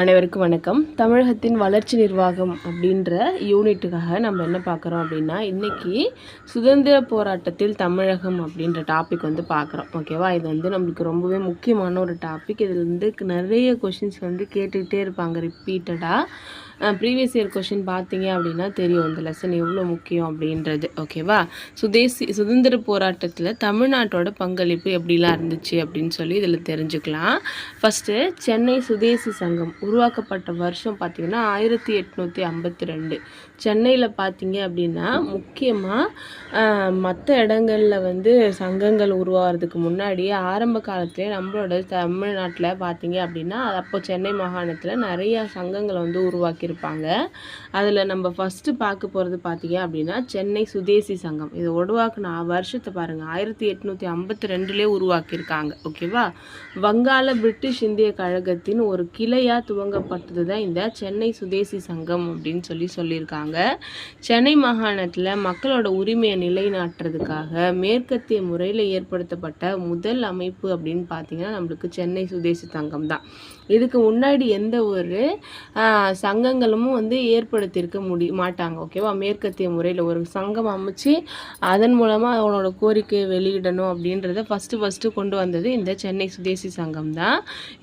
அனைவருக்கும் வணக்கம். தமிழகத்தின் வளர்ச்சி நிர்வாகம் அப்படின்ற யூனிட்டுக்காக நம்ம என்ன பார்க்குறோம் அப்படின்னா, இன்றைக்கி சுதந்திர போராட்டத்தில் தமிழகம் அப்படின்ற டாபிக் வந்து பார்க்குறோம். ஓகேவா? இது வந்து நம்மளுக்கு ரொம்பவே முக்கியமான ஒரு டாபிக். இதில் வந்து நிறைய கொஷின்ஸ் வந்து கேட்டுக்கிட்டே இருப்பாங்க ரிப்பீட்டடாக. ப்ரீவியஸ் இயர் கொஷின் பார்த்தீங்க அப்படின்னா தெரியும் இந்த லெசன் எவ்வளோ முக்கியம் அப்படின்றது. ஓகேவா? சுதந்திர போராட்டத்தில் தமிழ்நாட்டோட பங்களிப்பு எப்படிலாம் இருந்துச்சு அப்படின்னு சொல்லி இதில் தெரிஞ்சுக்கலாம். ஃபஸ்ட்டு சென்னை சுதேசி சங்கம் உருவாக்கப்பட்ட வருஷம் பார்த்திங்கன்னா 1852. சென்னையில் பார்த்தீங்க அப்படின்னா முக்கியமாக மற்ற இடங்களில் வந்து சங்கங்கள் உருவாகிறதுக்கு முன்னாடியே ஆரம்ப காலத்துலேயே நம்மளோட தமிழ்நாட்டில் பார்த்தீங்க அப்படின்னா அப்போ சென்னை மாகாணத்தில் நிறையா சங்கங்களை வந்து உருவாக்கியிருப்பாங்க. அதில் நம்ம ஃபஸ்ட்டு பார்க்க போகிறது பார்த்தீங்க அப்படின்னா சென்னை சுதேசி சங்கம். இது உருவாக்குன வருஷத்தை பாருங்கள், 1852 உருவாக்கியிருக்காங்க. ஓகேவா? வங்காள பிரிட்டிஷ் இந்திய கழகத்தின் ஒரு கிளையாக துவங்கப்பட்டது தான் இந்த சென்னை சுதேசி சங்கம் அப்படின்னு சொல்லியிருக்காங்க. சென்னை மாகாணத்தில் மக்களோட உரிமையை நிலைநாட்டுறதுக்காக மேற்கத்திய முறையில் ஏற்படுத்தப்பட்ட முதல் அமைப்பு அப்படின்னு பார்த்தீங்கன்னா நம்மளுக்கு சென்னை சுதேசி சங்கம் தான். இதுக்கு முன்னாடி எந்த ஒரு சங்கங்களும் வந்து ஏற்படுத்தியிருக்க மாட்டாங்க. ஓகேவா? மேற்கத்திய முறையில் ஒரு சங்கம் அமைச்சு அதன் மூலமாக அவனோட கோரிக்கையை வெளியிடணும் அப்படின்றத ஃபஸ்ட்டு கொண்டு வந்தது இந்த சென்னை சுதேசி சங்கம் தான்.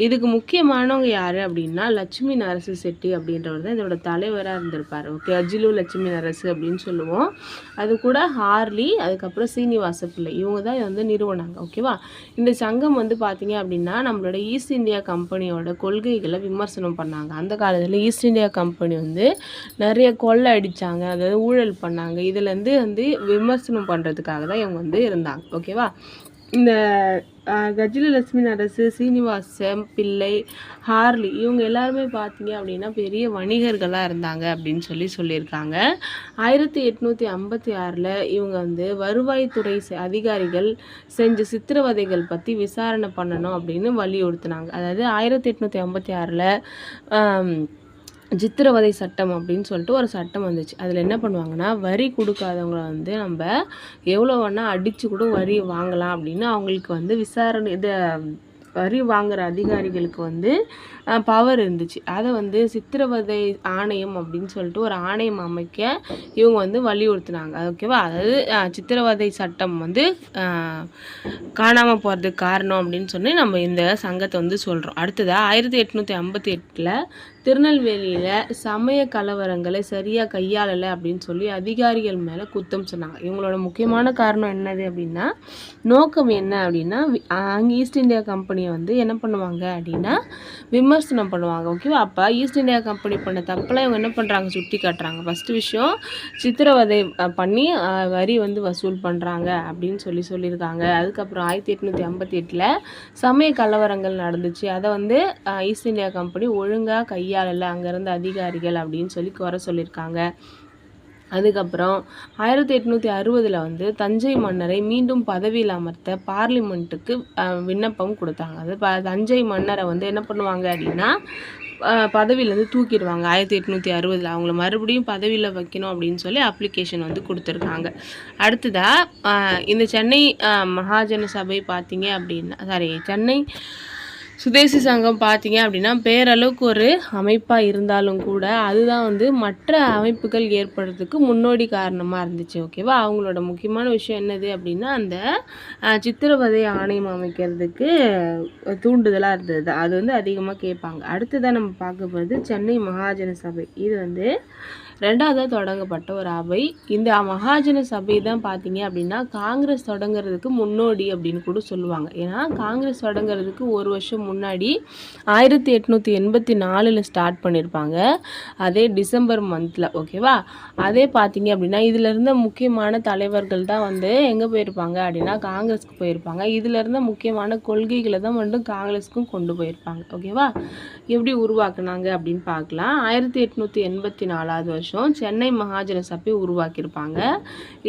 இதுக்கு முக்கியமானவங்க யார் அப்படின்னா லட்சுமி நரசு செட்டி அப்படின்றவர் தான் இதோட தலைவராக இருந்திருப்பார். ஓகே, அஜிலு லட்சுமி நரசு அப்படின்னு சொல்லுவோம். அது கூட ஹார்லி, அதுக்கப்புறம் சீனிவாச பிள்ளை, இவங்க தான் வந்து நிறுவனாங்க. ஓகேவா? இந்த சங்கம் வந்து பார்த்தீங்க அப்படின்னா நம்மளோட ஈஸ்ட் இந்தியா கம்பெனியோட கொள்கைகளை விமர்சனம் பண்ணாங்க. அந்த காலத்தில் ஈஸ்ட் இந்தியா கம்பெனி வந்து நிறைய கொள்ளை அடித்தாங்க, அதாவது ஊழல் பண்ணாங்க. இதுலேருந்து வந்து விமர்சனம் பண்ணுறதுக்காக தான் இவங்க வந்து இருந்தாங்க. ஓகேவா? இந்த கஜலட்சுமி நரசு, சீனிவாச பிள்ளை, ஹார்லி இவங்க எல்லாருமே பார்த்தீங்க அப்படின்னா பெரிய வணிகர்களாக இருந்தாங்க அப்படின்னு சொல்லியிருக்காங்க. 1856 இவங்க வந்து வருவாய்த்துறை அதிகாரிகள் செஞ்ச சித்திரவதைகள் பற்றி விசாரணை பண்ணணும் அப்படின்னு வலியுறுத்தினாங்க. அதாவது 1856 சித்திரவதை சட்டம் அப்படின்னு சொல்லிட்டு ஒரு சட்டம் வந்துச்சு. அதில் என்ன பண்ணுவாங்கன்னா, வரி கொடுக்காதவங்களை வந்து நம்ம எவ்வளோ வேணால் அடித்து கூட வரி வாங்கலாம் அப்படின்னு அவங்களுக்கு வந்து விசாரணை வரி வாங்குகிற அதிகாரிகளுக்கு வந்து பவர் இருந்துச்சு. அதை வந்து சித்திரவதை ஆணையம் அப்படின்னு சொல்லிட்டு ஒரு ஆணையம் அமைக்க இவங்க வந்து வலியுறுத்தினாங்க. ஓகேவா? அதாவது சித்திரவதை சட்டம் வந்து காணாமல் போகிறதுக்கு காரணம் அப்படின்னு சொல்லி நம்ம இந்த சங்கத்தை வந்து சொல்கிறோம். அடுத்ததாக 1858 திருநெல்வேலியில் சமய கலவரங்களை சரியாக கையாளலை அப்படின்னு சொல்லி அதிகாரிகள் மேலே குத்தம் சொன்னாங்க. இவங்களோட முக்கியமான காரணம் என்னது அப்படின்னா, நோக்கம் என்ன அப்படின்னா, அங்கே ஈஸ்ட் இந்தியா கம்பெனியை வந்து என்ன பண்ணுவாங்க அப்படின்னா விமர்சனம் பண்ணுவாங்க. ஓகேவா? அப்போ ஈஸ்ட் இந்தியா கம்பெனி பண்ண தப்பெல்லாம் இவங்க என்ன பண்ணுறாங்க, சுட்டி காட்டுறாங்க. ஃபஸ்ட்டு விஷயம், சித்திரவதை பண்ணி வரி வந்து வசூல் பண்ணுறாங்க அப்படின்னு சொல்லியிருக்காங்க. அதுக்கப்புறம் 1858 சமய கலவரங்கள் நடந்துச்சு. அதை வந்து ஈஸ்ட் இந்தியா கம்பெனி ஒழுங்காக கையாளலை அங்கேருந்து அதிகாரிகள் அப்படின்னு சொல்லி குறை சொல்லியிருக்காங்க. அதுக்கப்புறம் 1860 வந்து தஞ்சை மன்னரை மீண்டும் பதவியில் அமர்த்த பார்லிமெண்ட்டுக்கு விண்ணப்பம் கொடுத்தாங்க. அது தஞ்சை மன்னரை வந்து என்ன பண்ணுவாங்க அப்படின்னா பதவியிலேருந்து தூக்கிடுவாங்க. 1860 அவங்கள மறுபடியும் பதவியில் வைக்கணும் அப்படின்னு சொல்லி அப்ளிகேஷன் வந்து கொடுத்துருக்காங்க. அடுத்ததாக இந்த சென்னை மகாஜன சபை பார்த்தீங்க அப்படின்னா சென்னை சுதேசி சங்கம் பார்த்தீங்க அப்படின்னா பேரளவுக்கு ஒரு அமைப்பாக இருந்தாலும் கூட அதுதான் வந்து மற்ற அமைப்புகள் ஏற்படுறதுக்கு முன்னோடி காரணமாக இருந்துச்சு. ஓகேவா? அவங்களோட முக்கியமான விஷயம் என்னது அப்படின்னா அந்த சித்திரவதை ஆணையம் அமைக்கிறதுக்கு தூண்டுதலாக இருந்தது. அது வந்து அதிகமாக கேட்பாங்க. அடுத்ததாக நம்ம பார்க்க போகிறது சென்னை மகாஜன சபை. இது வந்து 2வது தொடங்கப்பட்ட ஒரு அவை. இந்த மகாஜன சபை தான் பார்த்தீங்க அப்படின்னா காங்கிரஸ் தொடங்குறதுக்கு முன்னோடி அப்படின்னு கூட சொல்லுவாங்க. ஏன்னா காங்கிரஸ் தொடங்குறதுக்கு ஒரு வருஷம் முன்னாடி 1884 ஸ்டார்ட் பண்ணியிருப்பாங்க. அதே டிசம்பர் மந்தில். ஓகேவா? அதே பார்த்தீங்க அப்படின்னா இதில் இருந்த முக்கியமான தலைவர்கள் தான் வந்து எங்கே போயிருப்பாங்க அப்படின்னா காங்கிரஸ்க்கு போயிருப்பாங்க. இதில் இருந்த முக்கியமான கொள்கைகளை தான் வந்து காங்கிரஸுக்கும் கொண்டு போயிருப்பாங்க. ஓகேவா? எப்படி உருவாக்குனாங்க அப்படின்னு பார்க்கலாம். 1884 வருஷம் சென்னை மகாஜன சபை உருவாக்கியிருப்பாங்க.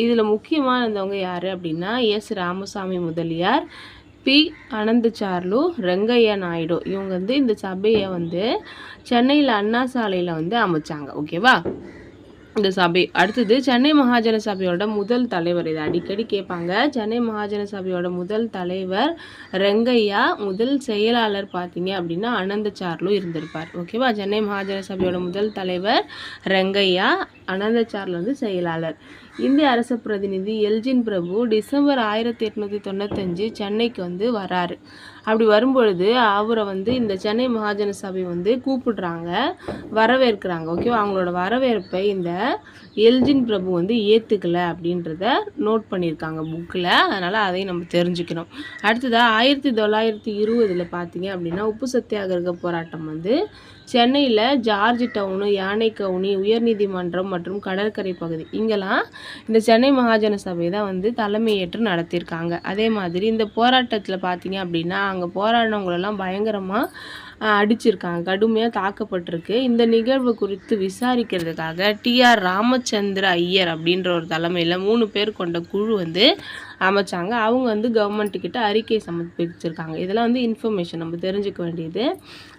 இதில் முக்கியமாக இருந்தவங்க யார் அப்படின்னா எஸ் ராமசாமி முதலியார், பி அனந்தசார்லு, ரெங்கையா நாயுடு. இவங்க வந்து இந்த சபையை வந்து சென்னையில் அண்ணா சாலையில் வந்து அமைச்சாங்க. ஓகேவா? இந்த சபை. அடுத்தது சென்னை மகாஜன சபையோட முதல் தலைவர், இதை அடிக்கடி கேட்பாங்க. சென்னை மகாஜன சபையோட முதல் தலைவர் ரெங்கையா. முதல் செயலாளர் பார்த்தீங்க அப்படின்னா அனந்தசார்லு இருந்திருப்பார். ஓகேவா? சென்னை மகாஜன சபையோட முதல் தலைவர் ரெங்கையா, அனந்தசார்லு வந்து செயலாளர். இந்திய அரச பிரதிநிதி எல்ஜின் பிரபு டிசம்பர் 1895 சென்னைக்கு வந்து வராரு. அப்படி வரும்பொழுது அவரை வந்து இந்த சென்னை மகாஜன சபை வந்து கூப்பிடுறாங்க, வரவேற்கிறாங்க. ஓகேவா? அவங்களோட வரவேற்பை இந்த எல்ஜின் பிரபு வந்து ஏற்றுக்கல அப்படின்றத நோட் பண்ணியிருக்காங்க புக்கில். அதனால் அதையும் நம்ம தெரிஞ்சுக்கணும். அடுத்ததாக 1920 பார்த்தீங்க அப்படின்னா உப்பு சத்தியாகிரக போராட்டம் வந்து சென்னையில் ஜார்ஜ் டவுனு, யானைக்கவுனி, உயர்நீதிமன்றம் மற்றும் கடற்கரை பகுதி இங்கெல்லாம் இந்த சென்னை மகாஜன சபை தான் வந்து தலைமையேற்று நடத்தியிருக்காங்க. அதே மாதிரி இந்த போராட்டத்தில் பார்த்தீங்க அப்படின்னா அங்கே போராடினவங்களெல்லாம் பயங்கரமாக அடிச்சிருக்காங்க, கடுமையாக தாக்கப்பட்டிருக்கு. இந்த நிகழ்வு குறித்து விசாரிக்கிறதுக்காக டிஆர் ராமச்சந்திர ஐயர் அப்படின்ற ஒரு தலைமையில் 3 பேர் கொண்ட குழு வந்து அமைச்சாங்க. அவங்க வந்து கவர்மெண்ட்டுக்கிட்ட அறிக்கை சமர்ப்பிச்சிருக்காங்க. இதெல்லாம் வந்து இன்ஃபர்மேஷன் நம்ம தெரிஞ்சுக்க வேண்டியது.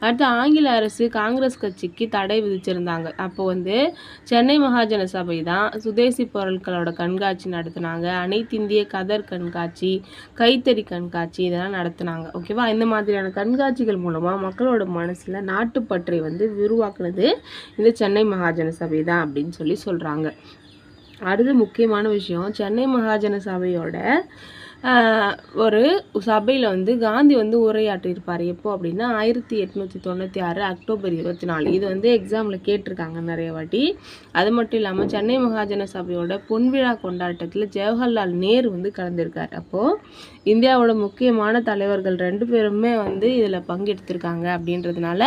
அடுத்து ஆங்கில அரசு காங்கிரஸ் கட்சிக்கு தடை விதிச்சிருந்தாங்க. அப்போ வந்து சென்னை மகாஜன சபை தான் சுதேசி பொருட்களோட கண்காட்சி நடத்தினாங்க, அனைத்து இந்திய கதர் கண்காட்சி, கைத்தறி கண்காட்சி இதெல்லாம் நடத்தினாங்க. ஓகேவா? இந்த மாதிரியான கண்காட்சிகள் மூலமாக மக்களோட மனசில் நாட்டுப்பற்றை வந்து உருவாக்குனது இந்த சென்னை மகாஜன சபை தான் அப்படின்னு சொல்கிறாங்க. அடுத்து முக்கியமான விஷயம், சென்னை மகாஜன சபையோட ஒரு சபையில் வந்து காந்தி வந்து உரையாற்றியிருப்பார். எப்போ அப்படின்னா 1896 அக்டோபர் 24. இது வந்து எக்ஸாமில் கேட்டிருக்காங்க நிறைய வாட்டி. அது மட்டும் இல்லாமல் சென்னை மகாஜன சபையோட பொன்விழா கொண்டாட்டத்தில் ஜவஹர்லால் நேரு வந்து கலந்துருக்கார். அப்போது இந்தியாவோட முக்கியமான தலைவர்கள் 2 பேருமே வந்து இதில் பங்கெடுத்திருக்காங்க. அப்படின்றதுனால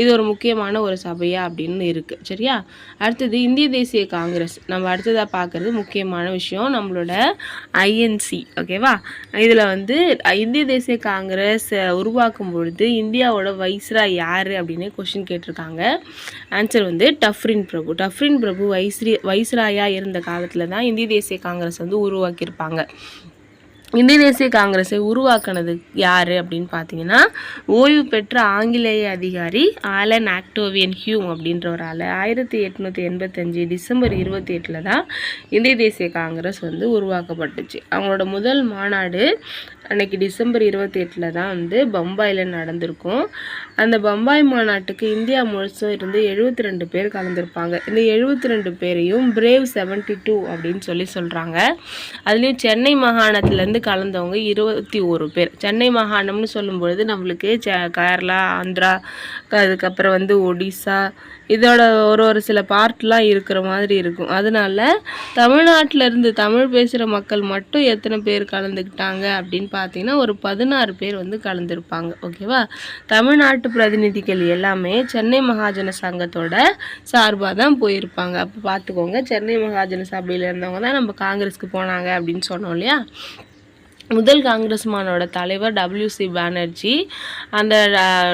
இது ஒரு முக்கியமான ஒரு சபையா அப்படின்னு இருக்குது. சரியா? அடுத்தது இந்திய தேசிய காங்கிரஸ். நம்ம அடுத்ததாக பார்க்குறது முக்கியமான விஷயம், நம்மளோட ஐஎன்சி. ஓகேவா? இதில் வந்து இந்திய தேசிய காங்கிரஸ் உருவாக்கும் பொழுது இந்தியாவோட வைஸ்ராய் யார் அப்படின்னு கொஸ்டின் கேட்டிருக்காங்க. ஆன்சர் வந்து டஃப்ரின் பிரபு. டஃப்ரின் பிரபு வைஸ்ராயாக இருந்த காலத்தில் தான் இந்திய தேசிய காங்கிரஸ் வந்து உருவாக்கியிருப்பாங்க. இந்திய தேசிய காங்கிரஸை உருவாக்குனது யார் அப்படின்னு பார்த்தீங்கன்னா ஓய்வு பெற்ற ஆங்கிலேய அதிகாரி ஆலன் ஆக்டோவியன் ஹியூம் அப்படின்ற ஒரு ஆள். 1885 டிசம்பர் 28 தான் இந்திய தேசிய காங்கிரஸ் வந்து உருவாக்கப்பட்டுச்சு. அவங்களோட முதல் மாநாடு அன்னைக்கு டிசம்பர் 28 தான் வந்து பம்பாயில் நடந்திருக்கும். அந்த பம்பாய் மாநாட்டுக்கு இந்தியா முழுசும் இருந்து 72 பேர் கலந்துருப்பாங்க. இந்த 72 பேரையும் பிரேவ் 72 அப்படின்னு சொல்கிறாங்க. அதுலேயும் சென்னை மாகாணத்துலேருந்து கலந்தவங்க 21 பேர். சென்னை மாகாணம்னு சொல்லும்பொழுது நம்மளுக்கு கேரளா, ஆந்திரா, அதுக்கப்புறம் வந்து ஒடிசா, இதோட ஒரு சில பார்ட்லாம் இருக்கிற மாதிரி இருக்கும். அதனால தமிழ்நாட்டிலேருந்து தமிழ் பேசுகிற மக்கள் மட்டும் எத்தனை பேர் கலந்துக்கிட்டாங்க அப்படின்னு பார்த்தீங்கன்னா ஒரு 16 பேர் வந்து கலந்துருப்பாங்க. ஓகேவா? தமிழ்நாட்டு பிரதிநிதிகள் எல்லாமே சென்னை மகாஜன சங்கத்தோட சார்பாக தான் போயிருப்பாங்க. அப்போ பார்த்துக்கோங்க, சென்னை மகாஜன சபையில் இருந்தவங்க தான் நம்ம காங்கிரஸ்க்கு போனாங்க அப்படின்னு சொன்னோம் இல்லையா? முதல் காங்கிரஸ் மானோட தலைவர் WC பானர்ஜி. அந்த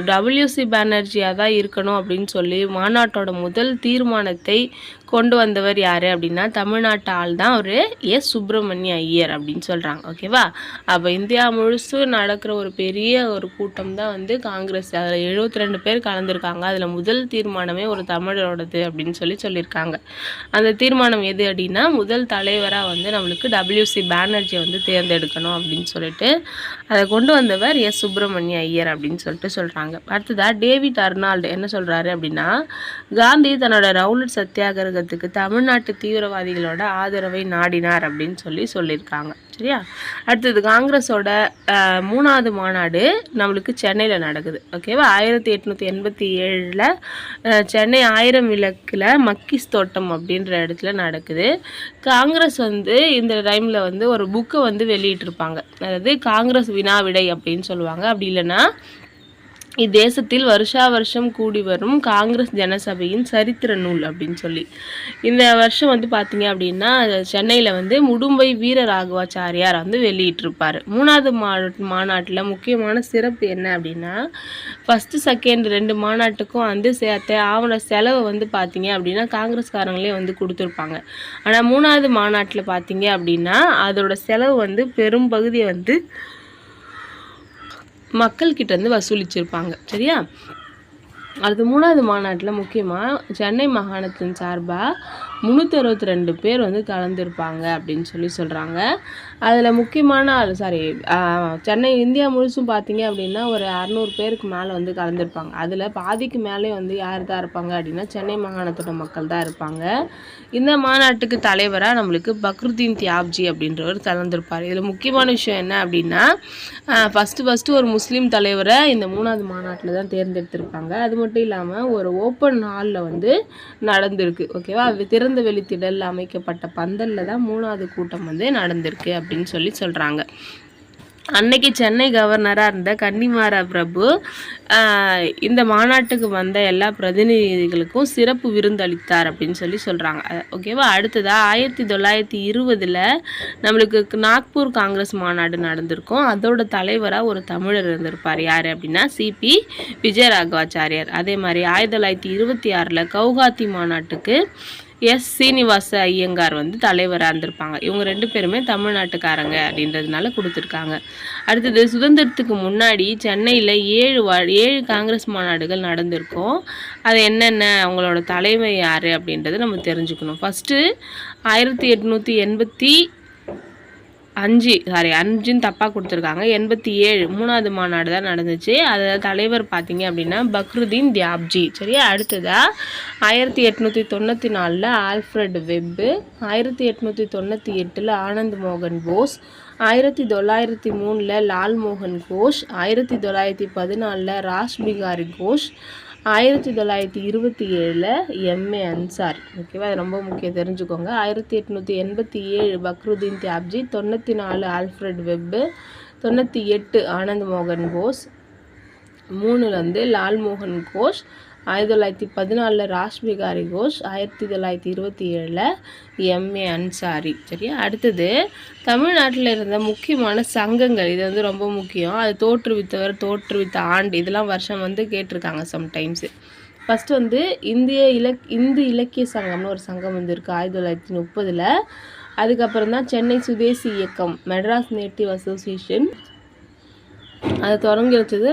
WC பானர்ஜியாக தான் இருக்கணும் அப்படின்னு சொல்லி மாநாட்டோட முதல் தீர்மானத்தை கொண்டு வந்தவர் யார் அப்படின்னா தமிழ்நாட்டு ஆள் தான் ஒரு எஸ் சுப்பிரமணிய ஐயர் அப்படின்னு சொல்கிறாங்க. ஓகேவா? அப்போ இந்தியா முழுசு நடக்கிற ஒரு பெரிய ஒரு கூட்டம் தான் வந்து காங்கிரஸ். அதில் 72 பேர் கலந்துருக்காங்க. அதில் முதல் தீர்மானமே ஒரு தமிழரோடது அப்படின்னு சொல்லியிருக்காங்க. அந்த தீர்மானம் எது அப்படின்னா முதல் தலைவராக வந்து நம்மளுக்கு WC பானர்ஜியை வந்து தேர்ந்தெடுக்கணும் அப்படின்னு சொல்லிட்டு அதை கொண்டு வந்தவர் எஸ் சுப்பிரமணிய ஐயர் அப்படின்னு சொல்கிறாங்க. அடுத்ததாக டேவிட் அர்னால்டு என்ன சொல்கிறாரு அப்படின்னா காந்தி தன்னோட ரவுலட் சத்தியாகிரக தமிழ்நாட்டு தீவிரவாதிகளோட ஆதரவை நாடினார் அப்படின்னு சொல்லியிருக்காங்க. சரியா? அடுத்தது காங்கிரஸோட 3வது மாநாடு நம்மளுக்கு சென்னையில் நடக்குது. ஓகேவா? 1887 சென்னை 1000 விளக்கில் மக்கிஸ் தோட்டம் அப்படின்ற இடத்துல நடக்குது. காங்கிரஸ் வந்து இந்த டைமில் வந்து ஒரு புக்கை வந்து வெளியிட்டிருப்பாங்க. அதாவது காங்கிரஸ் வினாவிடை அப்படின்னு சொல்லுவாங்க. அப்படி இல்லைன்னா இத்தேசத்தில் வருஷா வருஷம் கூடி வரும் காங்கிரஸ் ஜனசபையின் சரித்திர நூல் அப்படின்னு இந்த வருஷம் வந்து பார்த்தீங்க அப்படின்னா சென்னையில் வந்து முடும்பை வீர ராகவாச்சாரியார் வந்து வெளியிட்டிருப்பார். 3வது மாநாட்டில் முக்கியமான சிறப்பு என்ன அப்படின்னா ஃபஸ்ட்டு செகண்ட் 2 மாநாட்டுக்கும் வந்து ஆவண செலவை வந்து பார்த்தீங்க அப்படின்னா காங்கிரஸ்காரங்களே வந்து கொடுத்துருப்பாங்க. ஆனால் 3வது மாநாட்டில் பார்த்தீங்க அப்படின்னா அதோட செலவு வந்து பெரும் பகுதியை வந்து மக்கள்கிட்ட இருந்து வசூலிச்சிருப்பாங்க. சரியா? அடுத்து 3வது மாநாட்டில் முக்கியமாக சென்னை மாகாணத்தின் சார்பாக 362 பேர் வந்து கலந்துருப்பாங்க அப்படின்னு சொல்கிறாங்க. அதில் முக்கியமான சென்னை இந்தியா முழுசும் பார்த்தீங்க அப்படின்னா ஒரு 600 பேருக்கு மேலே வந்து கலந்துருப்பாங்க. அதில் பாதிக்கு மேலே வந்து யார் தான் இருப்பாங்க அப்படின்னா சென்னை மாகாணத்தோட மக்கள் தான் இருப்பாங்க. இந்த மாநாட்டுக்கு தலைவராக நம்மளுக்கு பக்ருதீன் தியாப்ஜி அப்படின்றவர் கலந்துருப்பார். இதில் முக்கியமான விஷயம் என்ன அப்படின்னா ஃபஸ்ட்டு ஒரு முஸ்லீம் தலைவரை இந்த 3வது மாநாட்டில் தான் தேர்ந்தெடுத்திருப்பாங்க. அது மட்டும் இல்லாமல் ஒரு ஓப்பன் ஹாலில் வந்து நடந்திருக்கு. ஓகேவா, திறந்த வெளி திடலில் அமைக்கப்பட்ட பந்தலில் தான் 3வது கூட்டம் வந்து நடந்திருக்கு அப்படின்னு சொல்கிறாங்க. அன்னைக்கு சென்னை கவர்னராக இருந்த கன்னிமாரா பிரபு இந்த மாநாட்டுக்கு வந்த எல்லா பிரதிநிதிகளுக்கும் சிறப்பு விருந்தளித்தார் அப்படின்னு சொல்கிறாங்க. ஓகேவா, அடுத்ததாக 1920 நம்மளுக்கு நாக்பூர் காங்கிரஸ் மாநாடு நடந்திருக்கும். அதோட தலைவராக ஒரு தமிழர் இருந்திருப்பார். யார் அப்படின்னா சிபி விஜயராகவாச்சாரியார். அதே மாதிரி 1926 கவுகாத்தி மாநாட்டுக்கு சீனிவாச ஐயங்கார் வந்து தலைவராக இருந்திருப்பாங்க. இவங்க 2 பேருமே தமிழ்நாட்டுக்காரங்க அப்படின்றதுனால கொடுத்துருக்காங்க. அடுத்தது சுதந்திரத்துக்கு முன்னாடி சென்னையில் 7 காங்கிரஸ் மாநாடுகள் நடந்திருக்கும். அது என்னென்ன, அவங்களோட தலைமை யார் அப்படின்றத நம்ம தெரிஞ்சுக்கணும். ஃபஸ்ட்டு 1885 தப்பாக கொடுத்துருக்காங்க. 87 3வது மாநாடு தான் நடந்துச்சு. அதில் தலைவர் பார்த்தீங்க அப்படின்னா பக்ருதீன் தியாப்ஜி. சரியா, அடுத்ததாக 1894 ஆல்ஃப்ரட் வெப்பு, 1898 ஆனந்த் மோகன் போஸ், 1903 லால்மோகன் கோஷ், 1914 ராஸ் பிகாரி கோஷ், 1927 எம்ஏ அன்சாரி. ஓகேவா, அது ரொம்ப முக்கியம், தெரிஞ்சுக்கோங்க. 1887 பக்ருதீன் தியாப்ஜி, 94 ஆல்ஃப்ரட் வெப்பு, 98 ஆனந்த் மோகன் போஸ், 3 வந்து லால்மோகன் கோஷ், 1914 ராஸ் பிகாரி கோஷ், 1927 எம்ஏ அன்சாரி. சரியா, அடுத்தது தமிழ்நாட்டில் இருந்த முக்கியமான சங்கங்கள். இது வந்து ரொம்ப முக்கியம். அது தோற்றுவித்த ஆண்டு, இதெல்லாம் வருஷம் வந்து கேட்டிருக்காங்க சம்டைம்ஸு. ஃபஸ்ட்டு வந்து இந்து இலக்கிய சங்கம்னு ஒரு சங்கம் வந்து இருக்குது 1930. அதுக்கப்புறம் தான் சென்னை சுதேசி இயக்கம், மெட்ராஸ் நேட்டிவ் அசோசியேஷன், அதை தொடங்கி வச்சது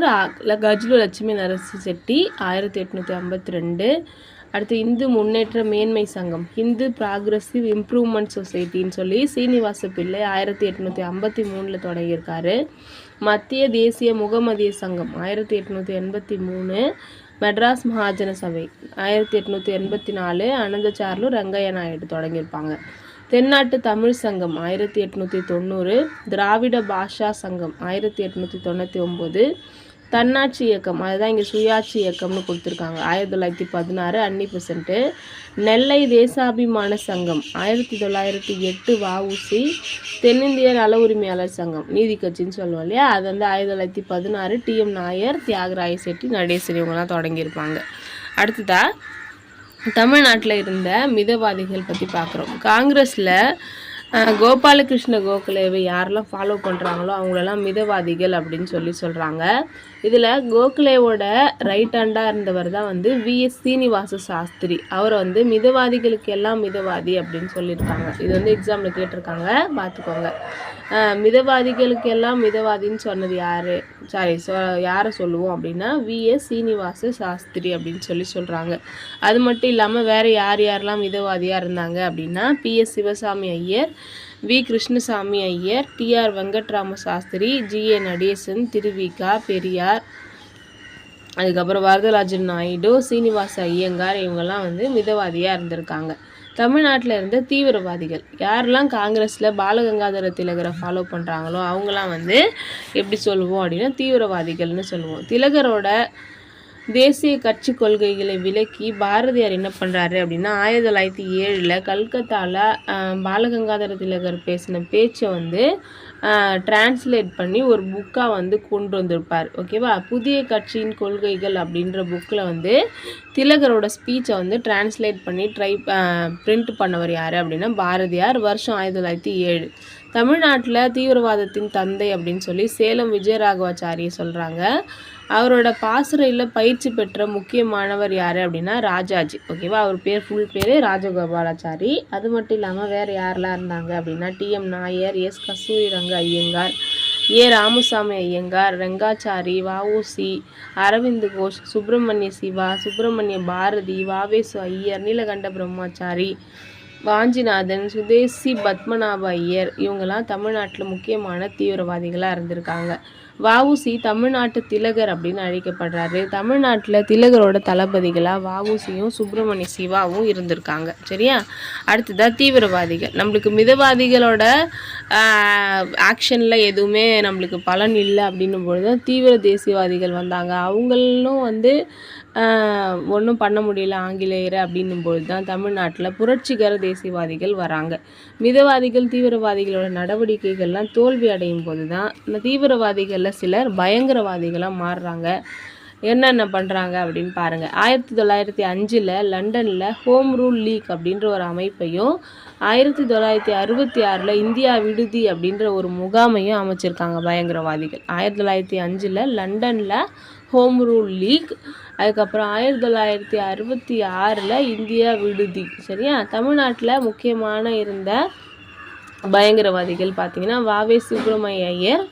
கஜ்லு லட்சுமி நரசி செட்டி 1852. அடுத்து இந்து முன்னேற்ற மேன்மை சங்கம், ஹிந்து ப்ராக்ரஸிவ் இம்ப்ரூவ்மெண்ட் சொசைட்டின்னு சீனிவாச பிள்ளை 1853 தொடங்கியிருக்காரு. மத்திய தேசிய முகமதிய சங்கம் 1883. மெட்ராஸ் மகாஜன சபை 1884 அனந்தச்சார்லு ரங்கையா நாயுடு தொடங்கியிருப்பாங்க. தென்னாட்டு தமிழ் சங்கம் 1890. திராவிட பாஷா சங்கம் 1899. தன்னாட்சி இயக்கம், அதுதான் இங்கே சுயாட்சி இயக்கம்னு கொடுத்துருக்காங்க, 1916 அன்னி%. நெல்லை தேசாபிமான சங்கம் 1908 வஉசி. தென்னிந்திய நல உரிமையாளர் சங்கம், நீதி கட்சின்னு சொல்லுவோம் இல்லையா, அது வந்து 1916 டிஎம் நாயர், தியாகராய செட்டி, நடேசன் இவங்கெல்லாம் தொடங்கியிருப்பாங்க. அடுத்ததாக தமிழ்நாட்டில் இருந்த மிதவாதிகள் பற்றி பார்க்குறோம். காங்கிரஸில் கோபாலகிருஷ்ண கோகலேவை யாரெல்லாம் ஃபாலோ பண்ணுறாங்களோ அவங்களெல்லாம் மிதவாதிகள் அப்படின்னு சொல்கிறாங்க. இதில் கோகலேவோட ரைட் ஹேண்டாக இருந்தவர் தான் வந்து விஎஸ் சீனிவாச சாஸ்திரி. அவரை வந்து மிதவாதிகளுக்கு எல்லாம் மிதவாதி அப்படின்னு சொல்லியிருக்காங்க. இது வந்து எக்ஸாமில் கேட்டிருக்காங்க, பார்த்துக்கோங்க. மிதவாதிகளுக்கு எல்லாம் மிதவாதின்னு சொன்னது யாரை சொல்லுவோம் அப்படின்னா விஎஸ் சீனிவாச சாஸ்திரி அப்படின்னு சொல்கிறாங்க. அது மட்டும் இல்லாமல் வேறு யாரெல்லாம் மிதவாதியாக இருந்தாங்க அப்படின்னா பிஎஸ் சிவசாமி ஐயர், வி கிருஷ்ணசாமி ஐயர், டிஆர் வெங்கட்ராம சாஸ்திரி, ஜிஏ நடேசன், திருவிகா பெரியார், அதுக்கப்புறம் வரதராஜன் நாயுடு, சீனிவாச ஐயங்கார், இவங்கெல்லாம் வந்து மிதவாதியாக இருந்திருக்காங்க. தமிழ்நாட்டில் இருந்த தீவிரவாதிகள் யாரெல்லாம் காங்கிரஸில் பாலகங்காதர திலகரை ஃபாலோ பண்ணுறாங்களோ அவங்களாம் வந்து எப்படி சொல்லுவோம் அப்படின்னா தீவிரவாதிகள்னு சொல்லுவோம். திலகரோட தேசிய கட்சி கொள்கைகளை விலக்கி பாரதியார் என்ன பண்ணுறாரு அப்படின்னா 1907 கல்கத்தாவில் பாலகங்காதர திலகர் பேசின பேச்சை வந்து டிரான்ஸ்லேட் பண்ணி ஒரு புக்காக வந்து கொண்டு வந்திருப்பார். ஓகேவா, புதிய கட்சியின் கொள்கைகள் அப்படின்ற புக்கில் வந்து திலகரோட ஸ்பீச்சை வந்து டிரான்ஸ்லேட் பண்ணி பிரிண்ட் பண்ணவர் யார் அப்படின்னா பாரதியார். வருஷம் 1907. தமிழ்நாட்டில் தீவிரவாதத்தின் தந்தை அப்படின்னு சேலம் விஜயராகவாச்சாரியை சொல்கிறாங்க. அவரோட பாசறையில் பயிற்சி பெற்ற முக்கியமானவர் யார் அப்படின்னா ராஜாஜி. ஓகேவா, அவர் ஃபுல் பேர் ராஜகோபாலாச்சாரி. அது மட்டும் இல்லாமல் வேறு யாரெல்லாம் இருந்தாங்க அப்படின்னா டிஎம் நாயர், எஸ் கஸ்தூரி ரங்க ஐயங்கார், ஏ ராமசாமி ஐயங்கார், ரெங்காச்சாரி, வஉசி, அரவிந்த் கோஷ், சுப்பிரமணிய சிவா, சுப்பிரமணிய பாரதி, வாவேசு ஐயர், நீலகண்ட பிரம்மாச்சாரி, வாஞ்சிநாதன், சுதேசி பத்மநாப ஐயர் இவங்கெல்லாம் தமிழ்நாட்டில் முக்கியமான தீவிரவாதிகளாக இருந்திருக்காங்க. வஉசி தமிழ்நாட்டு திலகர் அப்படின்னு அழைக்கப்படுறாரு. தமிழ்நாட்டில் திலகரோட தளபதிகளாக வஉசியும் சுப்பிரமணிய சிவாவும் இருந்திருக்காங்க. சரியா? அடுத்ததாக தீவிரவாதிகள். நம்மளுக்கு மிதவாதிகளோட ஆக்ஷனில் எதுவுமே நம்மளுக்கு பலன் இல்லை அப்படின்னும் பொழுது தான் தீவிர தேசியவாதிகள் வந்தாங்க. அவங்களும் ஒன்றும் பண்ண முடியல ஆங்கிலேயரை அப்படின்னும் பொழுது தான் தமிழ்நாட்டில் புரட்சிகர தேசியவாதிகள் வராங்க. மிதவாதிகள் தீவிரவாதிகளோட நடவடிக்கைகள்லாம் தோல்வி அடையும் போது தான் இந்த தீவிரவாதிகளில் சிலர் பயங்கரவாதிகளாக மாறுறாங்க. என்னென்ன பண்ணுறாங்க அப்படின்னு பாருங்கள். 1905 லண்டனில் ஹோம் ரூல் லீக் அப்படின்ற ஒரு அமைப்பையும் 1966 இந்தியா விடுதி அப்படின்ற ஒரு முகாமையும் அமைச்சிருக்காங்க பயங்கரவாதிகள். 1905 லண்டனில் ஹோம் ரூல் லீக், அதுக்கப்புறம் 1966 இந்தியா விடுதி. சரியா? தமிழ்நாட்டில் முக்கியமான இருந்த பயங்கரவாதிகள் பார்த்திங்கன்னா வாவே சுப்பிரமணிய ஐயர்,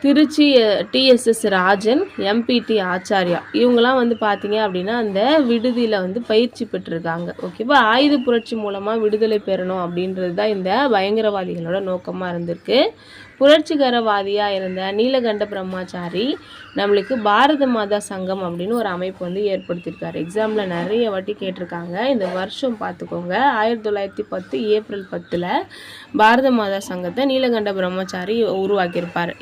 திருச்சி டிஎஸ்எஸ் ராஜன், எம்பிடி ஆச்சாரியா இவங்கெல்லாம் பார்த்திங்க அப்படின்னா அந்த விடுதியில் பயிற்சி பெற்றிருக்காங்க. ஓகேவா? ஆயுத புரட்சி மூலமாக விடுதலை பெறணும் அப்படின்றது தான் இந்த பயங்கரவாதிகளோட நோக்கமாக இருந்திருக்கு. புரட்சிகரவாதியாக இருந்த நீலகண்ட பிரம்மாச்சாரி நம்மளுக்கு பாரத மாதா சங்கம் அப்படின்னு ஒரு அமைப்பு ஏற்படுத்தியிருக்காரு. எக்ஸாமில் நிறைய வாட்டி கேட்டிருக்காங்க. இந்த வருஷம் பார்த்துக்கோங்க. 1910 ஏப்ரல் 10 பாரத மாதா சங்கத்தை நீலகண்ட பிரம்மாச்சாரி உருவாக்கியிருப்பார்.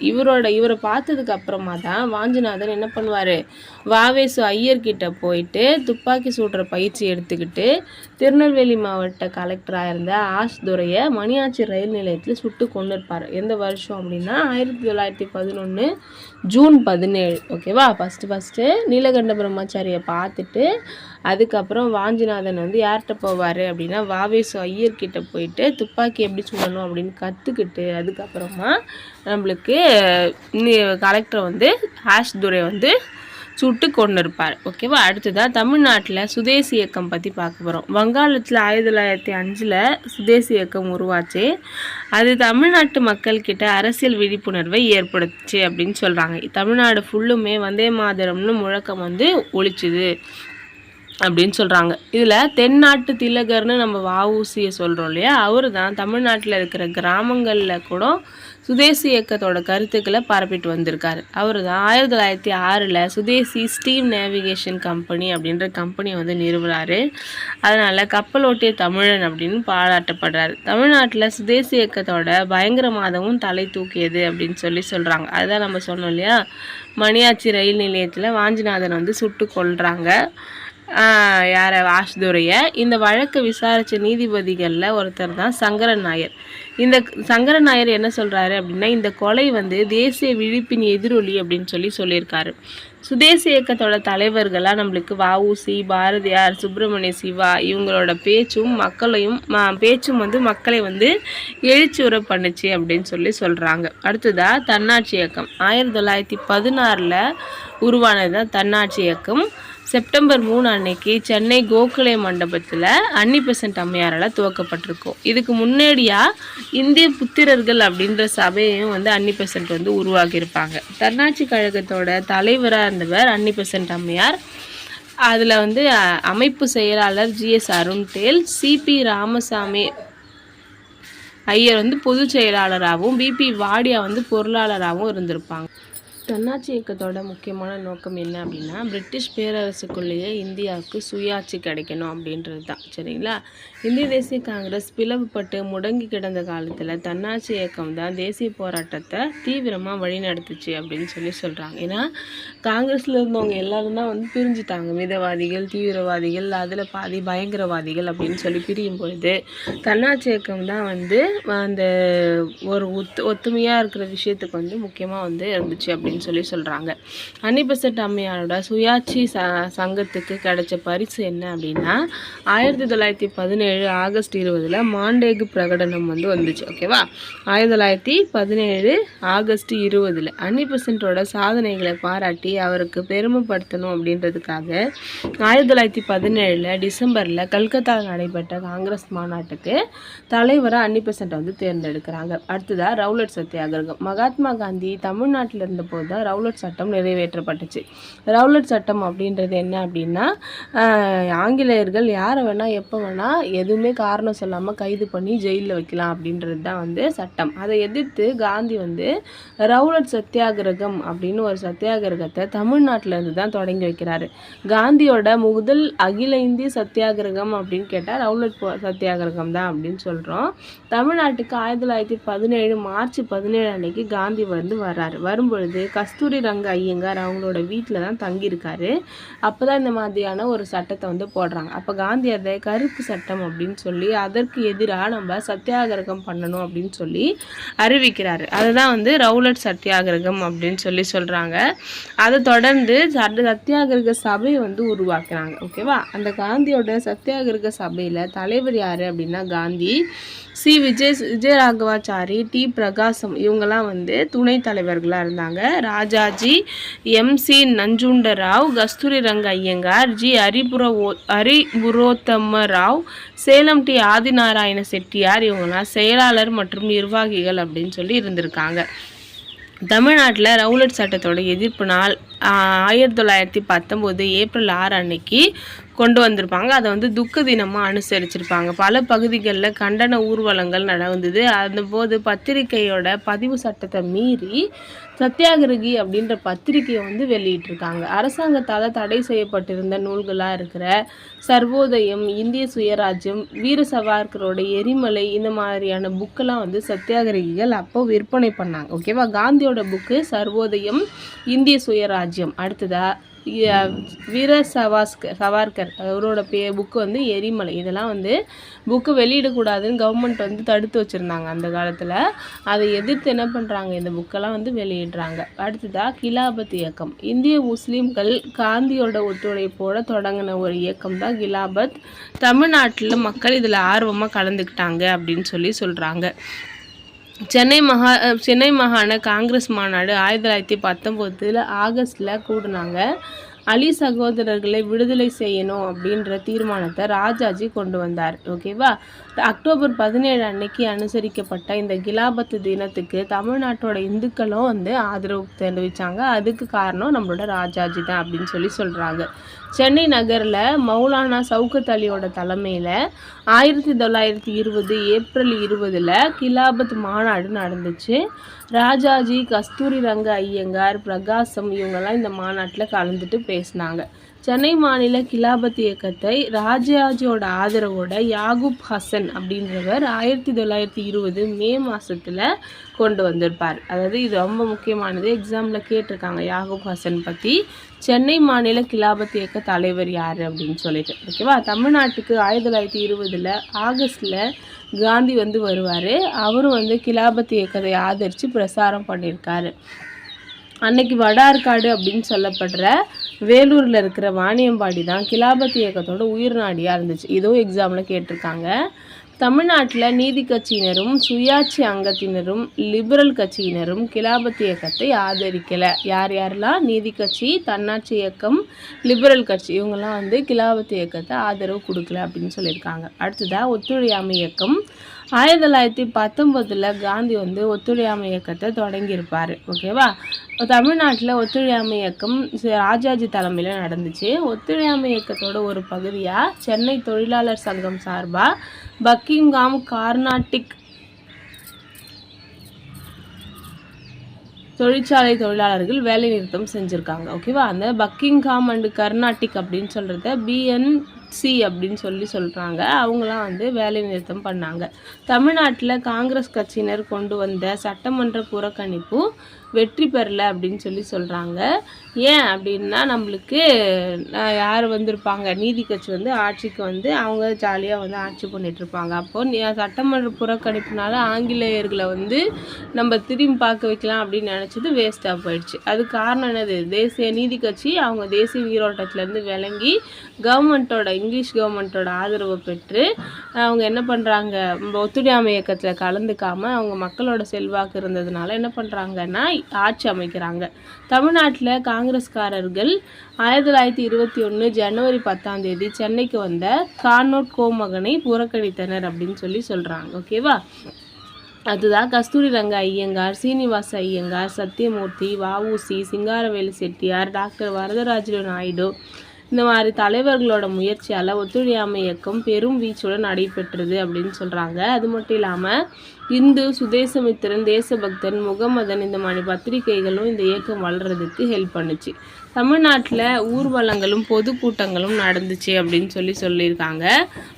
இவரை பார்த்ததுக்கு அப்புறமா தான் வாஞ்சிநாதன் என்ன பண்ணுவார், வாவேசு ஐயர்கிட்ட போயிட்டு துப்பாக்கி சூடுற பயிற்சி எடுத்துக்கிட்டு திருநெல்வேலி மாவட்ட கலெக்டராக இருந்த ஆஷ் துரையை மணியாச்சி ரயில் நிலையத்தில் சுட்டு கொண்டு இருப்பார். எந்த வருஷம் அப்படின்னா 1911 ஜூன் 17. ஓகேவா? ஃபஸ்ட்டு நீலகண்ட பிரம்மாச்சாரியை பார்த்துட்டு அதுக்கப்புறம் வாஞ்சிநாதன் யார்கிட்ட போவார் அப்படின்னா வாவேசு ஐயர்கிட்ட போயிட்டு துப்பாக்கி எப்படி சுடணும் அப்படின்னு கற்றுக்கிட்டு அதுக்கப்புறமா நம்மளுக்கு கலெக்டரை ஆஷ் துரை சுட்டு கொண்டு இருப்பார். ஓகேவா? அடுத்ததாக தமிழ்நாட்டில் சுதேசி இயக்கம் பற்றி பார்க்க போகிறோம். வங்காளத்தில் 1905 சுதேசி இயக்கம் உருவாச்சு. அது தமிழ்நாட்டு மக்கள்கிட்ட அரசியல் விழிப்புணர்வை ஏற்படுத்துச்சு அப்படின்னு சொல்கிறாங்க. தமிழ்நாடு ஃபுல்லுமே வந்தே மாதரம்னு முழக்கம் ஒலிச்சுது அப்படின்னு சொல்கிறாங்க. இதில் தென்னாட்டு திலகர்னு நம்ம வஉசியை சொல்கிறோம் இல்லையா, அவர் தான் தமிழ்நாட்டில் இருக்கிற கிராமங்களில் கூட சுதேசி இயக்கத்தோட கருத்துக்களை பரப்பிட்டு வந்திருக்காரு. அவர் தான் 1906 சுதேசி ஸ்டீம் நேவிகேஷன் கம்பெனி அப்படின்ற கம்பெனியை நிறுவுறாரு. அதனால் கப்பலோட்டிய தமிழன் அப்படின்னு பாராட்டப்படுறாரு. தமிழ்நாட்டில் சுதேசி இயக்கத்தோட பயங்கரவாதமும் தலை தூக்கியது அப்படின்னு சொல்கிறாங்க. அதுதான் நம்ம சொன்னோம் இல்லையா, மணியாச்சி ரயில் நிலையத்தில் வாஞ்சிநாதன் சுட்டு கொல்றாங்க. யாரை, ஆஷ்துரையை. இந்த வழக்கை விசாரித்த நீதிபதிகளில் ஒருத்தர் தான் சங்கரன் நாயர். இந்த சங்கரன் நாயர் என்ன சொல்கிறாரு அப்படின்னா, இந்த கொலை தேசிய விழிப்பின் எதிரொலி அப்படின்னு சொல்லியிருக்காரு. சுதேசி இயக்கத்தோட தலைவர்களாக நம்மளுக்கு வஉசி, பாரதியார், சுப்பிரமணிய சிவா இவங்களோட பேச்சும் மக்களை எழுச்சியுற பண்ணுச்சு அப்படின்னு சொல்கிறாங்க. அடுத்ததாக தன்னாட்சி இயக்கம் 1916 உருவானது தான் தன்னாட்சி இயக்கம். செப்டம்பர் 3 அன்னைக்கு சென்னை கோகலே மண்டபத்தில் அன்னிபெசன்ட் அம்மையாரால் துவக்கப்பட்டிருக்கும். இதுக்கு முன்னாடியாக இந்திய புத்திரர்கள் அப்படின்ற சபையையும் அன்னிபெசன்ட் உருவாக்கியிருப்பாங்க. தன்னாட்சி கழகத்தோட தலைவராக இருந்தவர் அன்னிபெசன்ட் அம்மையார். அதில் அமைப்பு செயலாளர் ஜிஎஸ் அருண்தேல், சிபி ராமசாமி ஐயர் பொதுச் செயலாளராகவும் பிபி வாடியா பொருளாளராகவும் இருந்திருப்பாங்க. தன்னாட்சி இயக்கத்தோட முக்கியமான நோக்கம் என்ன அப்படின்னா, பிரிட்டிஷ் பேரரசுக்குள்ளேயே இந்தியாவுக்கு சுயாட்சி கிடைக்கணும் அப்படின்றது தான். சரிங்களா? இந்திய தேசிய காங்கிரஸ் பிளவுபட்டு முடங்கி கிடந்த காலத்தில் தன்னாட்சி இயக்கம் தான் தேசிய போராட்டத்தை தீவிரமாக வழிநடத்துச்சு அப்படின்னு சொல்கிறாங்க. ஏன்னா காங்கிரஸில் இருந்தவங்க எல்லாரும் தான் பிரிஞ்சுட்டாங்க. மிதவாதிகள், தீவிரவாதிகள், அதில் பாதி பயங்கரவாதிகள் அப்படின்னு பிரியும் பொழுது தன்னாட்சி இயக்கம் தான் அந்த ஒரு ஒத்துமையாக இருக்கிற விஷயத்துக்கு முக்கியமாக இருந்துச்சு அப்படின்னு சொல்கிறாங்க. அன்னிபெசன்ட் அம்மையாரோட சுயாட்சி சங்கத்துக்கு கிடைச்ச பரிசு என்ன அப்படின்னா 1917 ஆகஸ்ட் 20 மாண்டேகு பிரகடனம் வந்துச்சு. ஓகேவா? 1917 ஆகஸ்ட் 20 அன்னிபெசன்ட்டோட சாதனைகளை பாராட்டி அவருக்கு பெருமைப்படுத்தணும் அப்படின்றதுக்காக 1917 டிசம்பரில் கல்கத்தாவில் நடைபெற்ற காங்கிரஸ் மாநாட்டுக்கு தலைவராக அன்னிபெசன்ட் தேர்ந்தெடுக்கிறாங்க. அடுத்ததாக ரவுலட் சத்தியாகிரகம். மகாத்மா காந்தி தமிழ்நாட்டில் இருந்தபோது பண்ணும்போது தான் ரவுலட் சட்டம் நிறைவேற்றப்பட்டுச்சு. ரவுலட் சட்டம் அப்படின்றது என்ன அப்படின்னா, ஆங்கிலேயர்கள் யாரை வேணால் எப்போ வேணால் எதுவுமே காரணம் சொல்லாமல் கைது பண்ணி ஜெயிலில் வைக்கலாம் அப்படின்றது தான் வந்து சட்டம். அதை எதிர்த்து காந்தி வந்து ரவுலட் சத்தியாகிரகம் அப்படின்னு ஒரு சத்தியாகிரகத்தை தமிழ்நாட்டிலேருந்து தான் தொடங்கி வைக்கிறாரு. காந்தியோட முதல் அகில இந்திய சத்தியாகிரகம் அப்படின்னு கேட்டால் ரவுலட் சத்தியாகிரகம் தான் அப்படின்னு சொல்கிறோம். தமிழ்நாட்டுக்கு 1917 மார்ச் 17 அன்னைக்கு காந்தி வந்து வர்றாரு. வரும்பொழுது கஸ்தூரி ரங்க ஐயங்கார் அவங்களோட வீட்டில் தான் தங்கியிருக்காரு. அப்போ தான் இந்த மாதிரியான ஒரு சட்டத்தை வந்து போடுறாங்க. அப்போ காந்தி அதை கருப்பு சட்டம் அப்படின்னு சொல்லி அதற்கு எதிராக நம்ம சத்தியாகிரகம் பண்ணணும் அப்படின்னு சொல்லி அறிவிக்கிறாரு. அதுதான் வந்து ரவுலட் சத்தியாகிரகம் அப்படின்னு சொல்லி சொல்கிறாங்க. அதை தொடர்ந்து சத்தியாகிரக சபை வந்து உருவாக்குறாங்க. ஓகேவா? அந்த காந்தியோட சத்தியாகிரக சபையில் தலைவர் யார் அப்படின்னா காந்தி, சி விஜயராகவாச்சாரி, டி பிரகாசம் இவங்கெல்லாம் வந்து துணை தலைவர்களாக இருந்தாங்க. ராஜாஜி, MC நஞ்சுண்டராவ், கஸ்தூரி ரங்க ஐயங்கார், ஜி ஹரிபுரோத்தம ராவ், சேலம் டி ஆதிநாராயண செட்டியார் இவங்கெல்லாம் செயலாளர் மற்றும் நிர்வாகிகள் அப்படின்னு சொல்லி இருந்திருக்காங்க. தமிழ்நாட்டில் ரவுலட் சட்டத்தோட எதிர்ப்பு நாள் 1919 ஏப்ரல் 6 அன்னைக்கு கொண்டு வந்திருப்பாங்க. அதை வந்து துக்க தினமாக அனுசரிச்சிருப்பாங்க. பல பகுதிகளில் கண்டன ஊர்வலங்கள் நடந்தது. அதுபோது பத்திரிகையோட பதிவு சட்டத்தை மீறி சத்தியாகிரகி அப்படின்ற பத்திரிகையை வந்து வெளியிட்டிருக்காங்க. அரசாங்கத்தால் தடை செய்யப்பட்டிருந்த நூல்களாக இருக்கிற சர்வோதயம், இந்திய சுயராஜ்யம், வீர சவார்கரோட எரிமலை இந்த மாதிரியான புக்கெல்லாம் வந்து சத்தியாகிரகிகள் அப்போ விற்பனை பண்ணாங்க. ஓகேவா? காந்தியோட புக்கு சர்வோதயம், இந்திய சுயராஜ்யம். அடுத்ததா வீர சவார்கர் அவரோட புக்கு வந்து எரிமலை. இதெல்லாம் வந்து புக்கு வெளியிடக்கூடாதுன்னு கவர்மெண்ட் வந்து தடுத்து வச்சுருந்தாங்க அந்த காலத்தில். அதை எதிர்த்து என்ன பண்ணுறாங்க, இந்த புக்கெல்லாம் வந்து வெளியிடுறாங்க. அடுத்ததாக கிலாபத் இயக்கம். இந்திய முஸ்லீம்கள் காந்தியோட ஒத்துழைப்போடு தொடங்கின ஒரு இயக்கம் தான் கிலாபத். தமிழ்நாட்டில் மக்கள் இதில் ஆர்வமாக கலந்துக்கிட்டாங்க அப்படின்னு சொல்லி சொல்கிறாங்க. சென்னை மாகாண காங்கிரஸ் மாநாடு 1919 ஆகஸ்டில் கூடினாங்க. அலி சகோதரர்களை விடுதலை செய்யணும் அப்படின்ற தீர்மானத்தை ராஜாஜி கொண்டு வந்தார். ஓகேவா? அக்டோபர் 17 அன்னைக்கு அனுசரிக்கப்பட்ட இந்த கிலாபத்து தினத்துக்கு தமிழ்நாட்டோட இந்துக்களும் வந்து ஆதரவு தெரிவித்தாங்க. அதுக்கு காரணம் நம்மளோட ராஜாஜி தான் அப்படின்னு சொல்லி சொல்கிறாங்க. சென்னை நகரில் மௌலானா சவுகத் அலியோட தலைமையில் 1920 ஏப்ரல் 20 கிலாபத் மாநாடு நடந்துச்சு. ராஜாஜி, கஸ்தூரி ரங்க ஐயங்கார், பிரகாசம் இவங்கெல்லாம் இந்த மாநாட்டில் கலந்துட்டு பேசினாங்க. சென்னை மாநில கிலாபத் இயக்கத்தை ராஜாஜியோட ஆதரவோட யாகூப் ஹசன் அப்படின்றவர் 1920 மே மாதத்தில் கொண்டு வந்திருப்பார். அதாவது இது ரொம்ப முக்கியமானது, எக்ஸாமில் கேட்டிருக்காங்க யாகூப் ஹசன் பற்றி. சென்னை மாநில கிலாபத் இயக்க தலைவர் யார் அப்படின்னு சொல்லிட்டு. ஓகேவா? தமிழ்நாட்டுக்கு 1920 ஆகஸ்டில் காந்தி வந்து வருவார். அவரும் வந்து கிலாபத் இயக்கத்தை ஆதரித்து பிரசாரம் பண்ணியிருக்காரு. அன்னைக்கு வடார்காடு அப்படின்னு சொல்லப்படுற வேலூரில் இருக்கிற வாணியம்பாடி தான் கிலாபத் இயக்கத்தோட உயிர் நாடியாக இருந்துச்சு. இதுவும் எக்ஸாமில் கேட்டிருக்காங்க. தமிழ்நாட்டில் நீதி கட்சியினரும் சுயாட்சி அங்கத்தினரும் லிபரல் கட்சியினரும் கிலாபத் இயக்கத்தை ஆதரிக்கலை. யாரெல்லாம்? நீதி கட்சி, தன்னாட்சி இயக்கம், லிபரல் கட்சி இவங்கெல்லாம் வந்து கிலாபத் இயக்கத்தை ஆதரவு கொடுக்கல அப்படின்னு சொல்லியிருக்காங்க. அடுத்ததாக ஒத்துழையாமை இயக்கம். 1919 காந்தி வந்து ஒத்துழையாமை இயக்கத்தை தொடங்கியிருப்பார். ஓகேவா? தமிழ்நாட்டில் ஒத்துழையாமை இயக்கம் ராஜாஜி தலைமையில் நடந்துச்சு. ஒத்துழையாமை இயக்கத்தோட ஒரு பகுதியாக சென்னை தொழிலாளர் சங்கம் சார்பாக பக்கிங்ஹாம் கார்னாட்டிக் தொழிற்சாலை தொழிலாளர்கள் வேலை நிறுத்தம் செஞ்சுருக்காங்க. ஓகேவா? அந்த பக்கிங்ஹாம் அண்டு கர்நாட்டிக் அப்படின்னு சொல்கிறத BNC அப்படின்னு சொல்கிறாங்க. அவங்களாம் வந்து வேலை நிறுத்தம் பண்ணாங்க. தமிழ்நாட்டில் காங்கிரஸ் கட்சியினர் கொண்டு வந்த சட்டமன்ற புறக்கணிப்பு வெற்றி பெறலை அப்படின்னு சொல்கிறாங்க. ஏன் அப்படின்னா, நம்மளுக்கு யார் வந்திருப்பாங்க, நீதி கட்சி வந்து ஆட்சிக்கு வந்து அவங்க ஜாலியாக வந்து ஆட்சி பண்ணிகிட்ருப்பாங்க. அப்போது சட்டமன்ற புறக்கணிப்புனால ஆங்கிலேயர்களை வந்து நம்ம திரும்பி பார்க்க வைக்கலாம் அப்படின்னு நினச்சது வேஸ்ட்டாக போயிடுச்சு. அது காரணம் என்னது? தேசிய நீதி கட்சி அவங்க தேசிய நீரோட்டத்திலேருந்து விளங்கி இங்கிலீஷ் கவர்மெண்ட்டோட ஆதரவை பெற்று அவங்க என்ன பண்ணுறாங்க, ஒத்துழையாமை இயக்கத்தில் கலந்துக்காமல் அவங்க மக்களோட செல்வாக்கு இருந்ததுனால என்ன பண்ணுறாங்கன்னா ஆட்சி அமைக்கிறாங்க. தமிழ்நாட்டில் காங்கிரஸ்காரர்கள் 1921 ஜனவரி 10 சென்னைக்கு வந்த கார்னோட் கோமகனை புறக்கணித்தனர் அப்படின்னு சொல்கிறாங்க. ஓகேவா? அதுதான் கஸ்தூரி ரங்க ஐயங்கார், சீனிவாச ஐயங்கார், சத்தியமூர்த்தி, வஉசி, சிங்காரவேலு செட்டியார், டாக்டர் வரதராஜலு நாயுடு இந்த மாதிரி தலைவர்களோட முயற்சியால் ஒத்துழையாமை இயக்கம் பெரும் வீச்சுடன் நடைபெற்றது அப்படின்னு சொல்கிறாங்க. அது மட்டும் இல்லாமல் இந்து, சுதேசமித்திரன், தேசபக்தன், முகமதன் இந்த மாதிரி பத்திரிகைகளும் இந்த இயக்கம் வளர்கிறதுக்கு ஹெல்ப் பண்ணுச்சு. தமிழ்நாட்டில் ஊர்வலங்களும் பொதுக்கூட்டங்களும் நடந்துச்சு அப்படின்னு சொல்லியிருக்காங்க.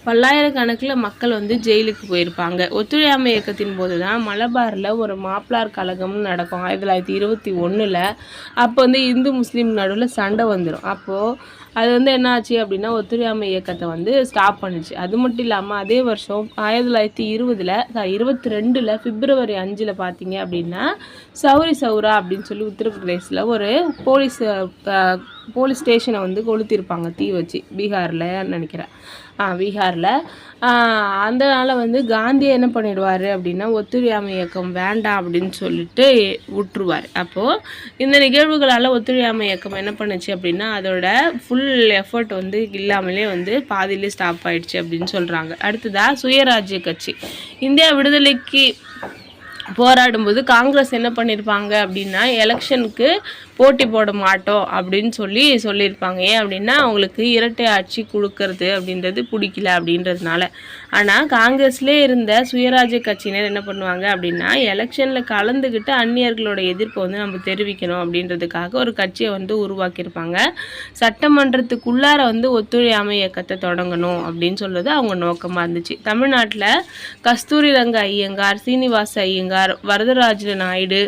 பல்லாயிரக்கணக்கில் மக்கள் வந்து ஜெயிலுக்கு போயிருப்பாங்க. ஒத்துழையாமை இயக்கத்தின் போது தான் மலபாரில் ஒரு மாப்ளார் கழகம்னு நடக்கும் 1921. அப்போ வந்து இந்து முஸ்லீம் நடுவில் சண்டை வந்துடும். அப்போது அது வந்து என்ன ஆச்சு அப்படின்னா ஒத்துழையாமை இயக்கத்தை வந்து ஸ்டாப் பண்ணுச்சு. அது மட்டும் இல்லாமல் அதே வருஷம் 1922 பிப்ரவரி 5 பார்த்தீங்க அப்படின்னா சௌரி சௌரா அப்படின்னு சொல்லி உத்தரப்பிரதேசில் ஒரு போலீஸ் ஸ்டேஷனை வந்து கொளுத்திருப்பாங்க தீ வச்சு, பீகாரில் நினைக்கிறேன். பீகாரில் அதனால் வந்து காந்தி என்ன பண்ணிடுவார் அப்படின்னா ஒத்துழையாமை இயக்கம் வேண்டாம் அப்படின்னு சொல்லிட்டு விட்டுருவார். அப்போது இந்த நிகழ்வுகளால் ஒத்துழையாமை இயக்கம் என்ன பண்ணுச்சு அப்படின்னா அதோட ஃபுல் எஃபர்ட் வந்து இல்லாமலே வந்து பாதியிலே ஸ்டாப் ஆயிடுச்சு அப்படின்னு சொல்கிறாங்க. அடுத்ததாக சுயராஜ்ய கட்சி. இந்தியா விடுதலைக்கு போராடும்போது காங்கிரஸ் என்ன பண்ணியிருப்பாங்க அப்படின்னா எலெக்ஷனுக்கு போட்டி போட மாட்டோம் அப்படின்னு சொல்லியிருப்பாங்க. ஏன் அப்படின்னா அவங்களுக்கு இரட்டை ஆட்சி கொடுக்கறது அப்படின்றது பிடிக்கல அப்படின்றதுனால. ஆனால் காங்கிரஸ்லேயே இருந்த சுயராஜ்ய கட்சியினர் என்ன பண்ணுவாங்க அப்படின்னா எலெக்ஷனில் கலந்துக்கிட்டு அந்நியர்களோட எதிர்ப்பை வந்து நம்ம தெரிவிக்கணும் அப்படின்றதுக்காக ஒரு கட்சியை வந்து உருவாக்கியிருப்பாங்க. சட்டமன்றத்துக்குள்ளார வந்து ஒத்துழையாமை இயக்கத்தை தொடங்கணும் அப்படின்னு சொல்கிறது அவங்க நோக்கமாக இருந்துச்சு. தமிழ்நாட்டில் கஸ்தூரி ரங்க ஐயங்கார், சீனிவாச ஐயங்கார், வரதராஜ நாயுடு,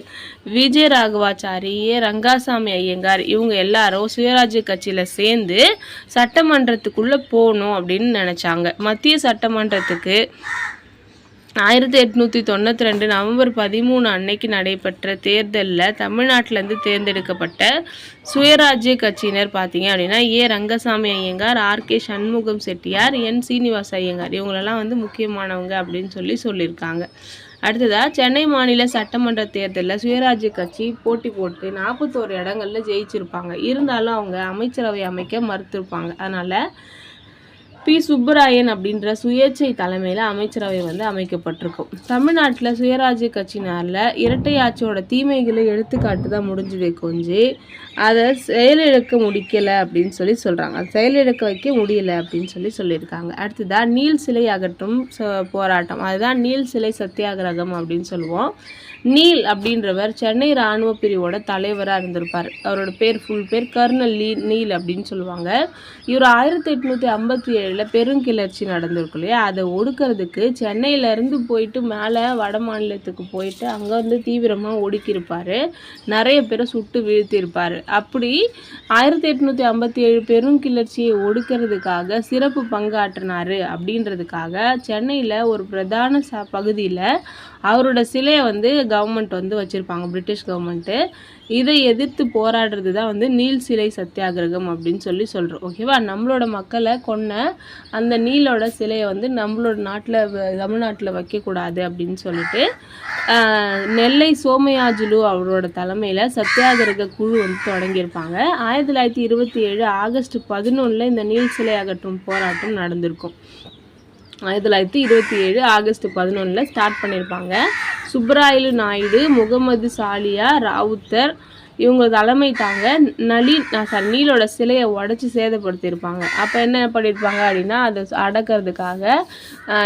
விஜய ராகவாச்சாரி, ரங்காசாமி ஐயங்கார் இவங்க எல்லாரும் சுயராஜ்ய கட்சியில் சேர்ந்து சட்டமன்றத்துக்குள்ளே போகணும் அப்படின்னு நினச்சாங்க. மத்திய சட்டமன்றத்துக்கு 1892 நவம்பர் 13 அன்னைக்கு நடைபெற்ற தேர்தலில் தமிழ்நாட்டிலேருந்து தேர்ந்தெடுக்கப்பட்ட சுயராஜ்ய கட்சியினர் பார்த்தீங்க அப்படின்னா ரங்கசாமி ஐயங்கார், ஆர்கே சண்முகம் செட்டியார், சீனிவாச ஐயங்கார் இவங்களெல்லாம் வந்து முக்கியமானவங்க அப்படின்னு சொல்லியிருக்காங்க. அடுத்ததாக சென்னை மாநில சட்டமன்ற தேர்தலில் சுயராஜ்ய கட்சி போட்டி போட்டு 41 இடங்களில் ஜெயிச்சிருப்பாங்க. இருந்தாலும் அவங்க அமைச்சரவை அமைக்க மறுத்திருப்பாங்க. அதனால் பி. சுப்பராயன் அப்படின்ற சுயேட்சை தலைமையில் அமைச்சரவை வந்து அமைக்கப்பட்டிருக்கும். தமிழ்நாட்டில் சுயராஜ்ய கட்சினால இரட்டை ஆட்சியோட தீமைகளை எடுத்துக்காட்டு தான் முடிஞ்சதே கொஞ்சி அதை செயலிழக்க முடிக்கலை அப்படின்னு சொல்கிறாங்க. அதை செயலிழக்க வைக்க முடியலை அப்படின்னு சொல்லியிருக்காங்க. அடுத்ததான் நீல் சிலை அகற்றும் போராட்டம். அதுதான் நீல் சிலை சத்தியாகிரகம் அப்படின்னு சொல்லுவோம். நீல் அப்படின்றவர் சென்னை இராணுவ பிரிவோட தலைவராக இருந்திருப்பார். அவரோட ஃபுல் பேர் கர்னல் நீல் அப்படின்னு சொல்லுவாங்க. இவர் 1857 பெருங்கிளர்ச்சி நடந்திருக்கும் இல்லையா, அதை ஒடுக்கிறதுக்கு சென்னையிலேருந்து போயிட்டு மேலே வட மாநிலத்துக்கு போயிட்டு அங்கே வந்து தீவிரமாக ஒடுக்கியிருப்பார். நிறைய பேரை சுட்டு வீழ்த்தியிருப்பார். அப்படி 1857 பெருங்கிளர்ச்சியை ஒடுக்கிறதுக்காக சிறப்பு பங்காற்றினார் அப்படின்றதுக்காக சென்னையில் ஒரு பிரதான பகுதியில் அவரோட சிலையை வந்து கவர்மெண்ட் வந்து வச்சுருப்பாங்க, பிரிட்டிஷ் கவர்மெண்ட்டு. இதை எதிர்த்து போராடுறது தான் வந்து நீல் சிலை சத்தியாகிரகம் அப்படின்னு சொல்கிறோம். ஓகேவா, நம்மளோட மக்களை கொன்ன அந்த நீலோட சிலையை வந்து நம்மளோட தமிழ்நாட்டில் வைக்கக்கூடாது அப்படின்னு சொல்லிட்டு நெல்லை சோமயாஜுலு அவரோட தலைமையில் சத்தியாகிரக குழு வந்து தொடங்கியிருப்பாங்க. 1927 ஆகஸ்ட் 11 இந்த நீல் சிலை அகற்றும் போராட்டம் நடந்திருக்கும். 1927 ஆகஸ்ட் 11 ஸ்டார்ட் பண்ணியிருப்பாங்க. சுப்பராயலு நாயுடு, முகமது சாலியா ராவுத்தர் இவங்க தலைமை தாங்க நீலோட சிலையை உடச்சி சேதப்படுத்தியிருப்பாங்க. அப்போ என்ன பண்ணியிருப்பாங்க அப்படின்னா அதை அடக்கிறதுக்காக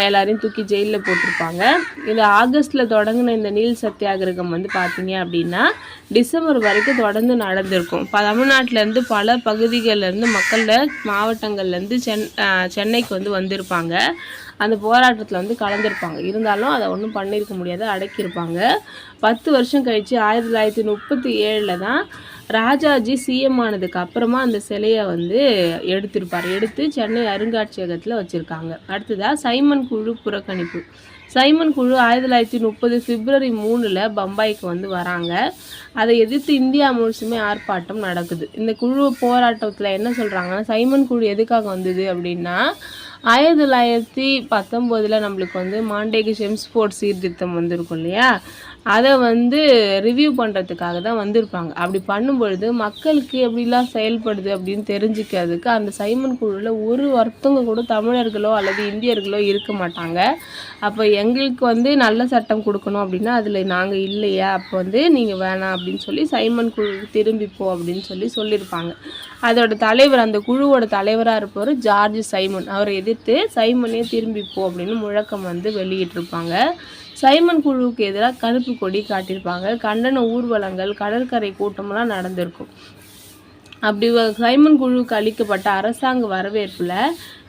எல்லாரையும் தூக்கி ஜெயிலில் போட்டிருப்பாங்க. இது ஆகஸ்ட்டில் தொடங்கின இந்த நீல் சத்தியாகிரகம் வந்து பார்த்தீங்க அப்படின்னா டிசம்பர் வரைக்கும் தொடர்ந்து நடந்திருக்கும். தமிழ்நாட்டிலேருந்து பல பகுதிகள்லேருந்து மாவட்டங்கள்லேருந்து சென்னைக்கு வந்து வந்திருப்பாங்க. அந்த போராட்டத்தில் வந்து கலந்துருப்பாங்க. இருந்தாலும் அதை ஒன்றும் பண்ணியிருக்க முடியாது, அடக்கியிருப்பாங்க. 10 வருஷம் கழித்து 1937 தான் ராஜாஜி சிஎம் ஆனதுக்கு அப்புறமா அந்த சிலையை வந்து எடுத்து சென்னை அருங்காட்சியகத்தில் வச்சுருக்காங்க. அடுத்ததாக சைமன் குழு புறக்கணிப்பு. சைமன் குழு 1930 பிப்ரவரி 3 பம்பாய்க்கு வந்து வராங்க. அதை எதிர்த்து இந்தியா முழுசுமே ஆர்ப்பாட்டம் நடக்குது. இந்த குழு போராட்டத்தில் என்ன சொல்கிறாங்கன்னா சைமன் குழு எதுக்காக வந்தது அப்படின்னா 1919 நம்மளுக்கு வந்து மாண்டேகு செம்ஸ்போர்ட் சீர்திருத்தம் வந்திருக்கும் இல்லையா, அதை வந்து ரிவ்யூ பண்ணுறதுக்காக தான் வந்திருப்பாங்க. அப்படி பண்ணும்பொழுது மக்களுக்கு எப்படிலாம் செயல்படுது அப்படின்னு தெரிஞ்சுக்கிறதுக்கு அந்த சைமன் குழுவில் ஒருத்தவங்க கூட தமிழர்களோ அல்லது இந்தியர்களோ இருக்க மாட்டாங்க. அப்போ எங்களுக்கு வந்து நல்ல சட்டம் கொடுக்கணும் அப்படின்னா அதில் நாங்கள் இல்லையா, அப்போ வந்து நீங்கள் வேணாம் அப்படின்னு சொல்லி சைமன் குழுவுக்கு திரும்பிப்போ அப்படின்னு சொல்லியிருப்பாங்க. அதோட தலைவர், அந்த குழுவோட தலைவராக இருப்பவர் ஜார்ஜ் சைமன். அவரை எதிர்த்து சைமனே திரும்பிப்போ அப்படின்னு முழக்கம் வந்து வெளியிட்டிருப்பாங்க. சைமன் குழுவுக்கு எதிராக கருப்பு கொடி காட்டியிருப்பாங்க. கண்டன ஊர்வலங்கள், கடற்கரை கூட்டமெல்லாம் நடந்திருக்கும். அப்படி சைமன் குழுவுக்கு அளிக்கப்பட்ட அரசாங்க வரவேற்பில்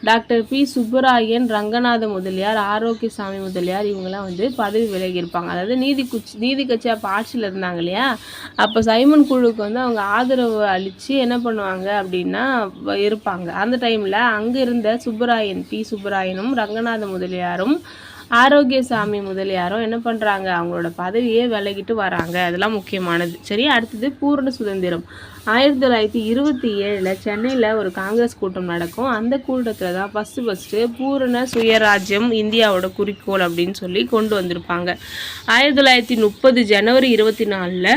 டாக்டர் பி சுப்பராயன், ரங்கநாத முதலியார், ஆரோக்கியசாமி முதலியார் இவங்கெல்லாம் வந்து பதவி விலகியிருப்பாங்க. அதாவது நீதி கட்சி அப்போ ஆட்சியில் இருந்தாங்க இல்லையா, அப்போ சைமன் குழுவுக்கு வந்து அவங்க ஆதரவு அளித்து என்ன பண்ணுவாங்க அப்படின்னா இருப்பாங்க. அந்த டைமில் அங்கே இருந்த பி சுப்பராயனும், ரங்கநாத முதலியாரும், ஆரோக்கியசாமி முதலியாரும் என்ன பண்ணுறாங்க, அவங்களோட பதவியே விலகிட்டு வராங்க. அதெல்லாம் முக்கியமானது. சரி, அடுத்தது பூரண சுதந்திரம். 1927 சென்னையில் ஒரு காங்கிரஸ் கூட்டம் நடக்கும். அந்த கூட்டத்தில் தான் ஃபஸ்ட்டு பூரண சுயராஜ்யம் இந்தியாவோட குறிக்கோள் அப்படின்னு சொல்லி கொண்டு வந்திருப்பாங்க. 1930 ஜனவரி 24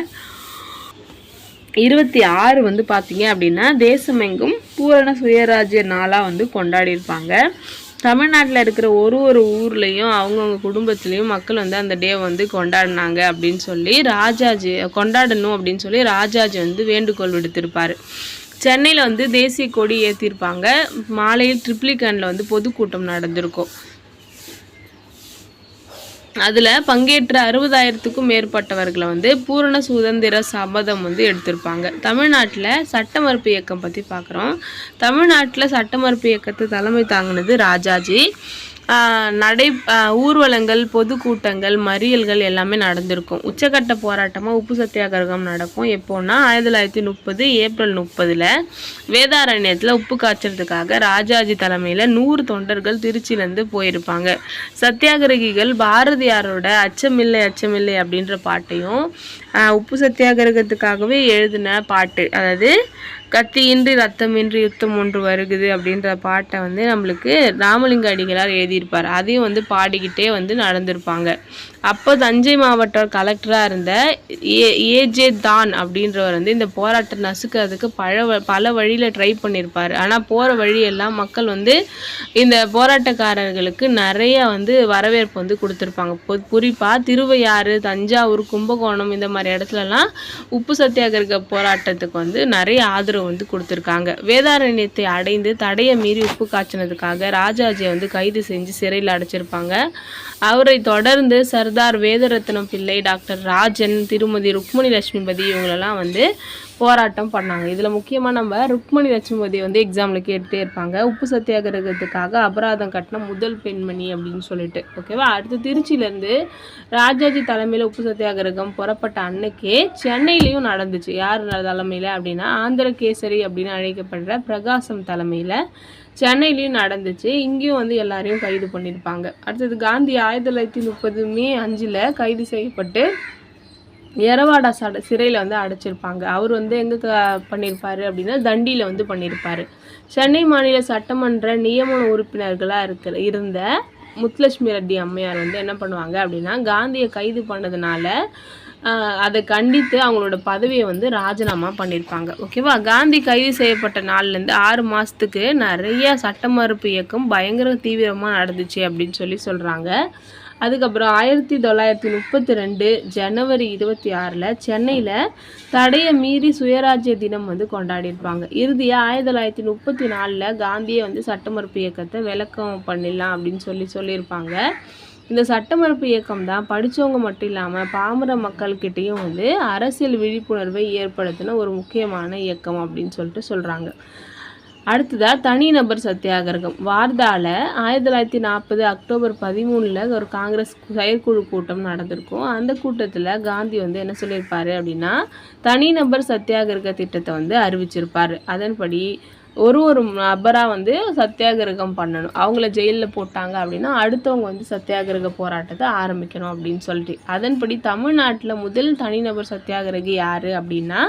26 வந்து பார்த்தீங்க அப்படின்னா தேசமெங்கும் பூரண சுயராஜ்ய நாளாக வந்து கொண்டாடியிருப்பாங்க. தமிழ்நாட்டில் இருக்கிற ஒரு ஊர்லேயும் அவங்கவுங்க குடும்பத்துலேயும் மக்கள் வந்து அந்த டே வந்து கொண்டாடினாங்க அப்படின்னு சொல்லி கொண்டாடணும் அப்படின்னு சொல்லி ராஜாஜி வந்து வேண்டுகோள் விடுத்திருப்பார். சென்னையில் வந்து தேசிய கொடி ஏற்றிருப்பாங்க. மாலையில் ட்ரிப்ளிகனில் வந்து பொதுக்கூட்டம் நடந்திருக்கும். அதில் பங்கேற்ற 60,000க்கும் மேற்பட்டவர்களை வந்து பூரண சுதந்திர சபதம் வந்து எடுத்திருப்பாங்க. தமிழ்நாட்டில் சட்ட மறுப்பு இயக்கம் பற்றி பார்க்குறோம். தமிழ்நாட்டில் சட்ட மறுப்பு இயக்கத்தை தலைமை தாங்கினது ராஜாஜி. ஊர்வலங்கள், பொதுக்கூட்டங்கள், மறியல்கள் எல்லாமே நடந்திருக்கும். உச்சக்கட்ட போராட்டமாக உப்பு சத்தியாகிரகம் நடக்கும். எப்போன்னா 1930 ஏப்ரல் 30 வேதாரண்யத்தில் உப்பு காய்ச்சறதுக்காக ராஜாஜி தலைமையில் 100 தொண்டர்கள் திருச்சியிலேருந்து போயிருப்பாங்க. சத்தியாகிரகிகள் பாரதியாரோட அச்சமில்லை அச்சமில்லை அப்படின்ற பாட்டையும் உப்பு சத்தியாகிரகத்துக்காகவே எழுதின பாட்டு, அதாவது கத்தியின்றி ரத்தமின்றி யுத்தம் ஒன்று வருகுது அப்படின்ற பாட்டை வந்து நம்மளுக்கு ராமலிங்க அடிகளார் எழுதியிருப்பார். அதையும் வந்து பாடிக்கிட்டே வந்து நடந்திருப்பாங்க. அப்போ தஞ்சை மாவட்ட கலெக்டராக இருந்த ஏஜே தான் அப்படின்றவர் வந்து இந்த போராட்டம் நசுக்கிறதுக்கு பல வழியில் ட்ரை பண்ணியிருப்பார். ஆனால் போகிற வழியெல்லாம் மக்கள் வந்து இந்த போராட்டக்காரர்களுக்கு நிறைய வந்து வரவேற்பு வந்து கொடுத்துருப்பாங்க. குறிப்பாக திருவையாறு, தஞ்சாவூர், கும்பகோணம் இந்த மாதிரி இடத்துலலாம் உப்பு சத்தியாகிரக போராட்டத்துக்கு வந்து நிறைய ஆதரவு வந்து கொடுத்துருக்காங்க. வேதாரண்யத்தை அடைந்து தடையை மீறி உப்பு காய்ச்சினதுக்காக ராஜாஜியை வந்து கைது செஞ்சு சிறையில் அடைச்சிருப்பாங்க. அவரை தொடர்ந்து சர்தார் வேதரத்னம் பிள்ளை, டாக்டர் ராஜன், திருமதி ருக்மணி லட்சுமிபதி இவங்களெல்லாம் வந்து போராட்டம் பண்ணாங்க. இதில் முக்கியமாக நம்ம ருக்மணி லட்சுமிபதி வந்து எக்ஸாமில் கேட்டுகிட்டே இருப்பாங்க. உப்பு சத்தியாகிரகத்துக்காக அபராதம் கட்டின முதல் பெண்மணி அப்படின்னு சொல்லிட்டு. ஓகேவா. அடுத்து திருச்சியிலேருந்து ராஜாஜி தலைமையில் உப்பு சத்தியாகிரகம் புறப்பட்ட அன்னைக்கே சென்னையிலையும் நடந்துச்சு. யார் தலைமையில் அப்படின்னா ஆந்திர கேசரி அப்படின்னு அழைக்கப்படுற பிரகாசம் தலைமையில் சென்னையிலையும் நடந்துச்சு. இங்கேயும் வந்து எல்லாரையும் கைது பண்ணியிருப்பாங்க. அடுத்தது காந்தி 1930 மே 5 கைது செய்யப்பட்டு எரவாடா சிறையில் வந்து அடைச்சிருப்பாங்க. அவர் வந்து எங்கே பண்ணியிருப்பார் அப்படின்னா தண்டியில் வந்து பண்ணியிருப்பார். சென்னை மாநில சட்டமன்ற நியமன உறுப்பினர்களாக இருந்த முத்துலட்சுமி ரெட்டி அம்மையார் வந்து என்ன பண்ணுவாங்க அப்படின்னா காந்தியை கைது பண்ணதுனால அதை கண்டித்து அவங்களோட பதவியை வந்து ராஜினாமா பண்ணியிருப்பாங்க. ஓகேவா. காந்தி கைது செய்யப்பட்ட நாள்லேருந்து 6 மாதத்துக்கு நிறைய சட்ட மறுப்பு இயக்கம் பயங்கர தீவிரமாக நடந்துச்சு அப்படின்னு சொல்கிறாங்க. அதுக்கப்புறம் 1932 ஜனவரி 26 சென்னையில் தடையை மீறி சுயராஜ்ய தினம் வந்து கொண்டாடியிருப்பாங்க. இறுதியாக 1934 காந்தியை வந்து சட்ட மறுப்பு இயக்கத்தை விளக்கம் பண்ணிடலாம் அப்படின்னு சொல்லியிருப்பாங்க. இந்த சட்ட மறுப்பு இயக்கம் தான் படித்தவங்க மட்டும் இல்லாமல் பாமர மக்கள்கிட்டையும் வந்து அரசியல் விழிப்புணர்வை ஏற்படுத்தின ஒரு முக்கியமான இயக்கம் அப்படின்னு சொல்கிறாங்க. அடுத்ததாக தனிநபர் சத்தியாகிரகம். வார்தாவில் 1940 அக்டோபர் 13 ஒரு காங்கிரஸ் செயற்குழு கூட்டம் நடந்திருக்கும். அந்த கூட்டத்தில் காந்தி வந்து என்ன சொல்லியிருப்பார் அப்படின்னா தனிநபர் சத்தியாகிரக திட்டத்தை வந்து அறிவிச்சிருப்பார். அதன்படி ஒரு நபராக வந்து சத்தியாகிரகம் பண்ணணும். அவங்கள ஜெயிலில் போட்டாங்க அப்படின்னா அடுத்தவங்க வந்து சத்தியாகிரக போராட்டத்தை ஆரம்பிக்கணும் அப்படின்னு சொல்லிட்டு. அதன்படி தமிழ்நாட்டில் முதல் தனிநபர் சத்தியாகிரகி யார் அப்படின்னா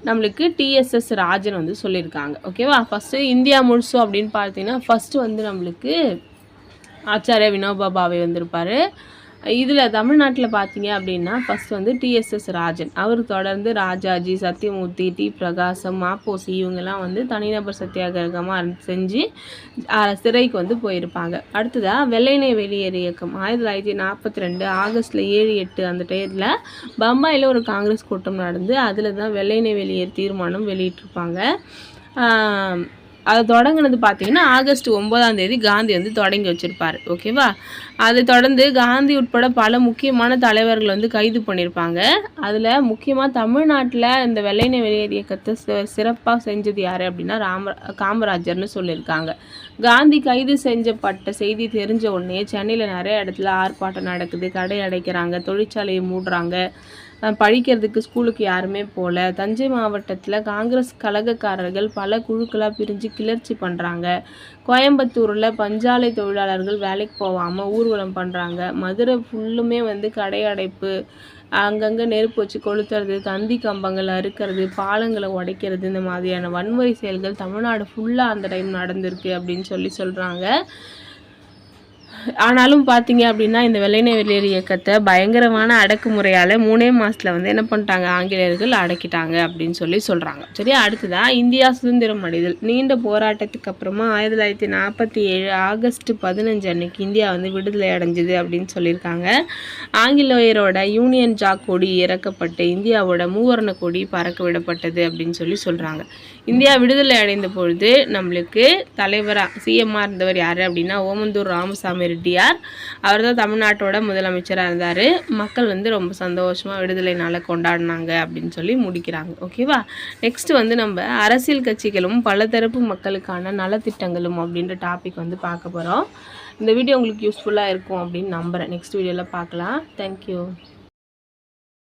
நம்மளுக்கு டிஎஸ்எஸ் ராஜன் வந்து சொல்லியிருக்காங்க. ஓகேவா. ஃபஸ்ட்டு இந்தியா முழுசும் அப்படின்னு பார்த்தீங்கன்னா ஃபஸ்ட்டு வந்து நம்மளுக்கு ஆச்சாரிய வினோபா பாவே வந்திருப்பார். இதில் தமிழ்நாட்டில் பார்த்தீங்க அப்படின்னா ஃபஸ்ட் வந்து டிஎஸ்எஸ் ராஜன், அவர் தொடர்ந்து ராஜாஜி, சத்தியமூர்த்தி, டி பிரகாசம், மாப்போசி இவங்கெல்லாம் வந்து தனிநபர் சத்தியாகிரகமாக செஞ்சு சிறைக்கு வந்து போயிருப்பாங்க. அடுத்ததாக வெள்ளையனே வெளியேறு இயக்கம் 1942 ஆகஸ்ட்டில் 7-8 அந்த டயத்தில் பம்பாயில் ஒரு காங்கிரஸ் கூட்டம் நடந்து அதில் தான் வெள்ளையனே வெளியேறு தீர்மானம் வெளியிட்டிருப்பாங்க. அது தொடங்கினது பார்த்தீங்கன்னா ஆகஸ்ட் 9 காந்தி வந்து தொடங்கி வச்சுருப்பார். ஓகேவா? அதை தொடர்ந்து காந்தி உட்பட பல முக்கியமான தலைவர்கள் வந்து கைது பண்ணியிருப்பாங்க. அதில் முக்கியமாக தமிழ்நாட்டில் இந்த வெள்ளையனே வெளியேறு இயக்கத்தை சிறப்பாக செஞ்சது யார் அப்படின்னா காமராஜர்னு சொல்லியிருக்காங்க. காந்தி கைது செஞ்சப்பட்ட செய்தி தெரிஞ்ச உடனே சென்னையில் நிறைய இடத்துல ஆர்ப்பாட்டம் நடக்குது, கடை அடைக்கிறாங்க, தொழிற்சாலையை மூடுறாங்க, படிக்கிறதுக்கு ஸ்கூலுக்கு யாருமே போகல. தஞ்சை மாவட்டத்தில் காங்கிரஸ் கழகக்காரர்கள் பல குழுக்களாக பிரிஞ்சு கிளர்ச்சி பண்ணுறாங்க. கோயம்புத்தூரில் பஞ்சாலை தொழிலாளர்கள் வேலைக்கு போகாமல் ஊர்வலம் பண்ணுறாங்க. மதுரை ஃபுல்லுமே வந்து கடை அடைப்பு, அங்கங்கே நெருப்பு வச்சு கொளுத்துறது, தந்தி கம்பங்கள் அறுக்கிறது, பாலங்களை உடைக்கிறது, இந்த மாதிரியான வன்முறை செயல்கள் தமிழ்நாடு ஃபுல்லாக அந்த டைம் நடந்திருக்கு அப்படின்னு சொல்கிறாங்க. ஆனாலும் பார்த்தீங்க அப்படின்னா இந்த வெள்ளையனே வெளியேறு இயக்கத்தை பயங்கரமான அடக்குமுறையால் 3 மாதத்தில் வந்து என்ன பண்ணிட்டாங்க, ஆங்கிலேயர்கள் அடக்கிட்டாங்க அப்படின்னு சொல்கிறாங்க. சரியா? அடுத்ததாக இந்தியா சுதந்திரம் அடைதல். நீண்ட போராட்டத்துக்கு அப்புறமா 1947 ஆகஸ்ட் 15 அன்னைக்கு இந்தியா வந்து விடுதலை அடைஞ்சிது அப்படின்னு சொல்லியிருக்காங்க. ஆங்கிலேயரோட யூனியன் ஜாக் கொடி இறக்கப்பட்டு இந்தியாவோட மூவர்ண கொடி பறக்க விடப்பட்டது அப்படின்னு சொல்கிறாங்க. இந்தியா விடுதலை அடைந்த பொழுது நம்மளுக்கு தலைவராக சிஎம்மாக இருந்தவர் யார் அப்படின்னா ஓமந்தூர் ராமசாமி ரெட்டியார். அவர் தான் தமிழ்நாட்டோட முதலமைச்சராக இருந்தார். மக்கள் வந்து ரொம்ப சந்தோஷமாக விடுதலை நாளை கொண்டாடினாங்க அப்படின்னு முடிக்கிறாங்க. ஓகேவா? நெக்ஸ்ட் வந்து நம்ம அரசியல் கட்சிகளும் பலதரப்பு மக்களுக்கான நலத்திட்டங்களும் அப்படின்ற டாபிக் வந்து பார்க்க போகிறோம். இந்த வீடியோ உங்களுக்கு யூஸ்ஃபுல்லாக இருக்கும் அப்படின்னு நம்புகிறேன். நெக்ஸ்ட் வீடியோவில் பார்க்கலாம். தேங்க்யூ.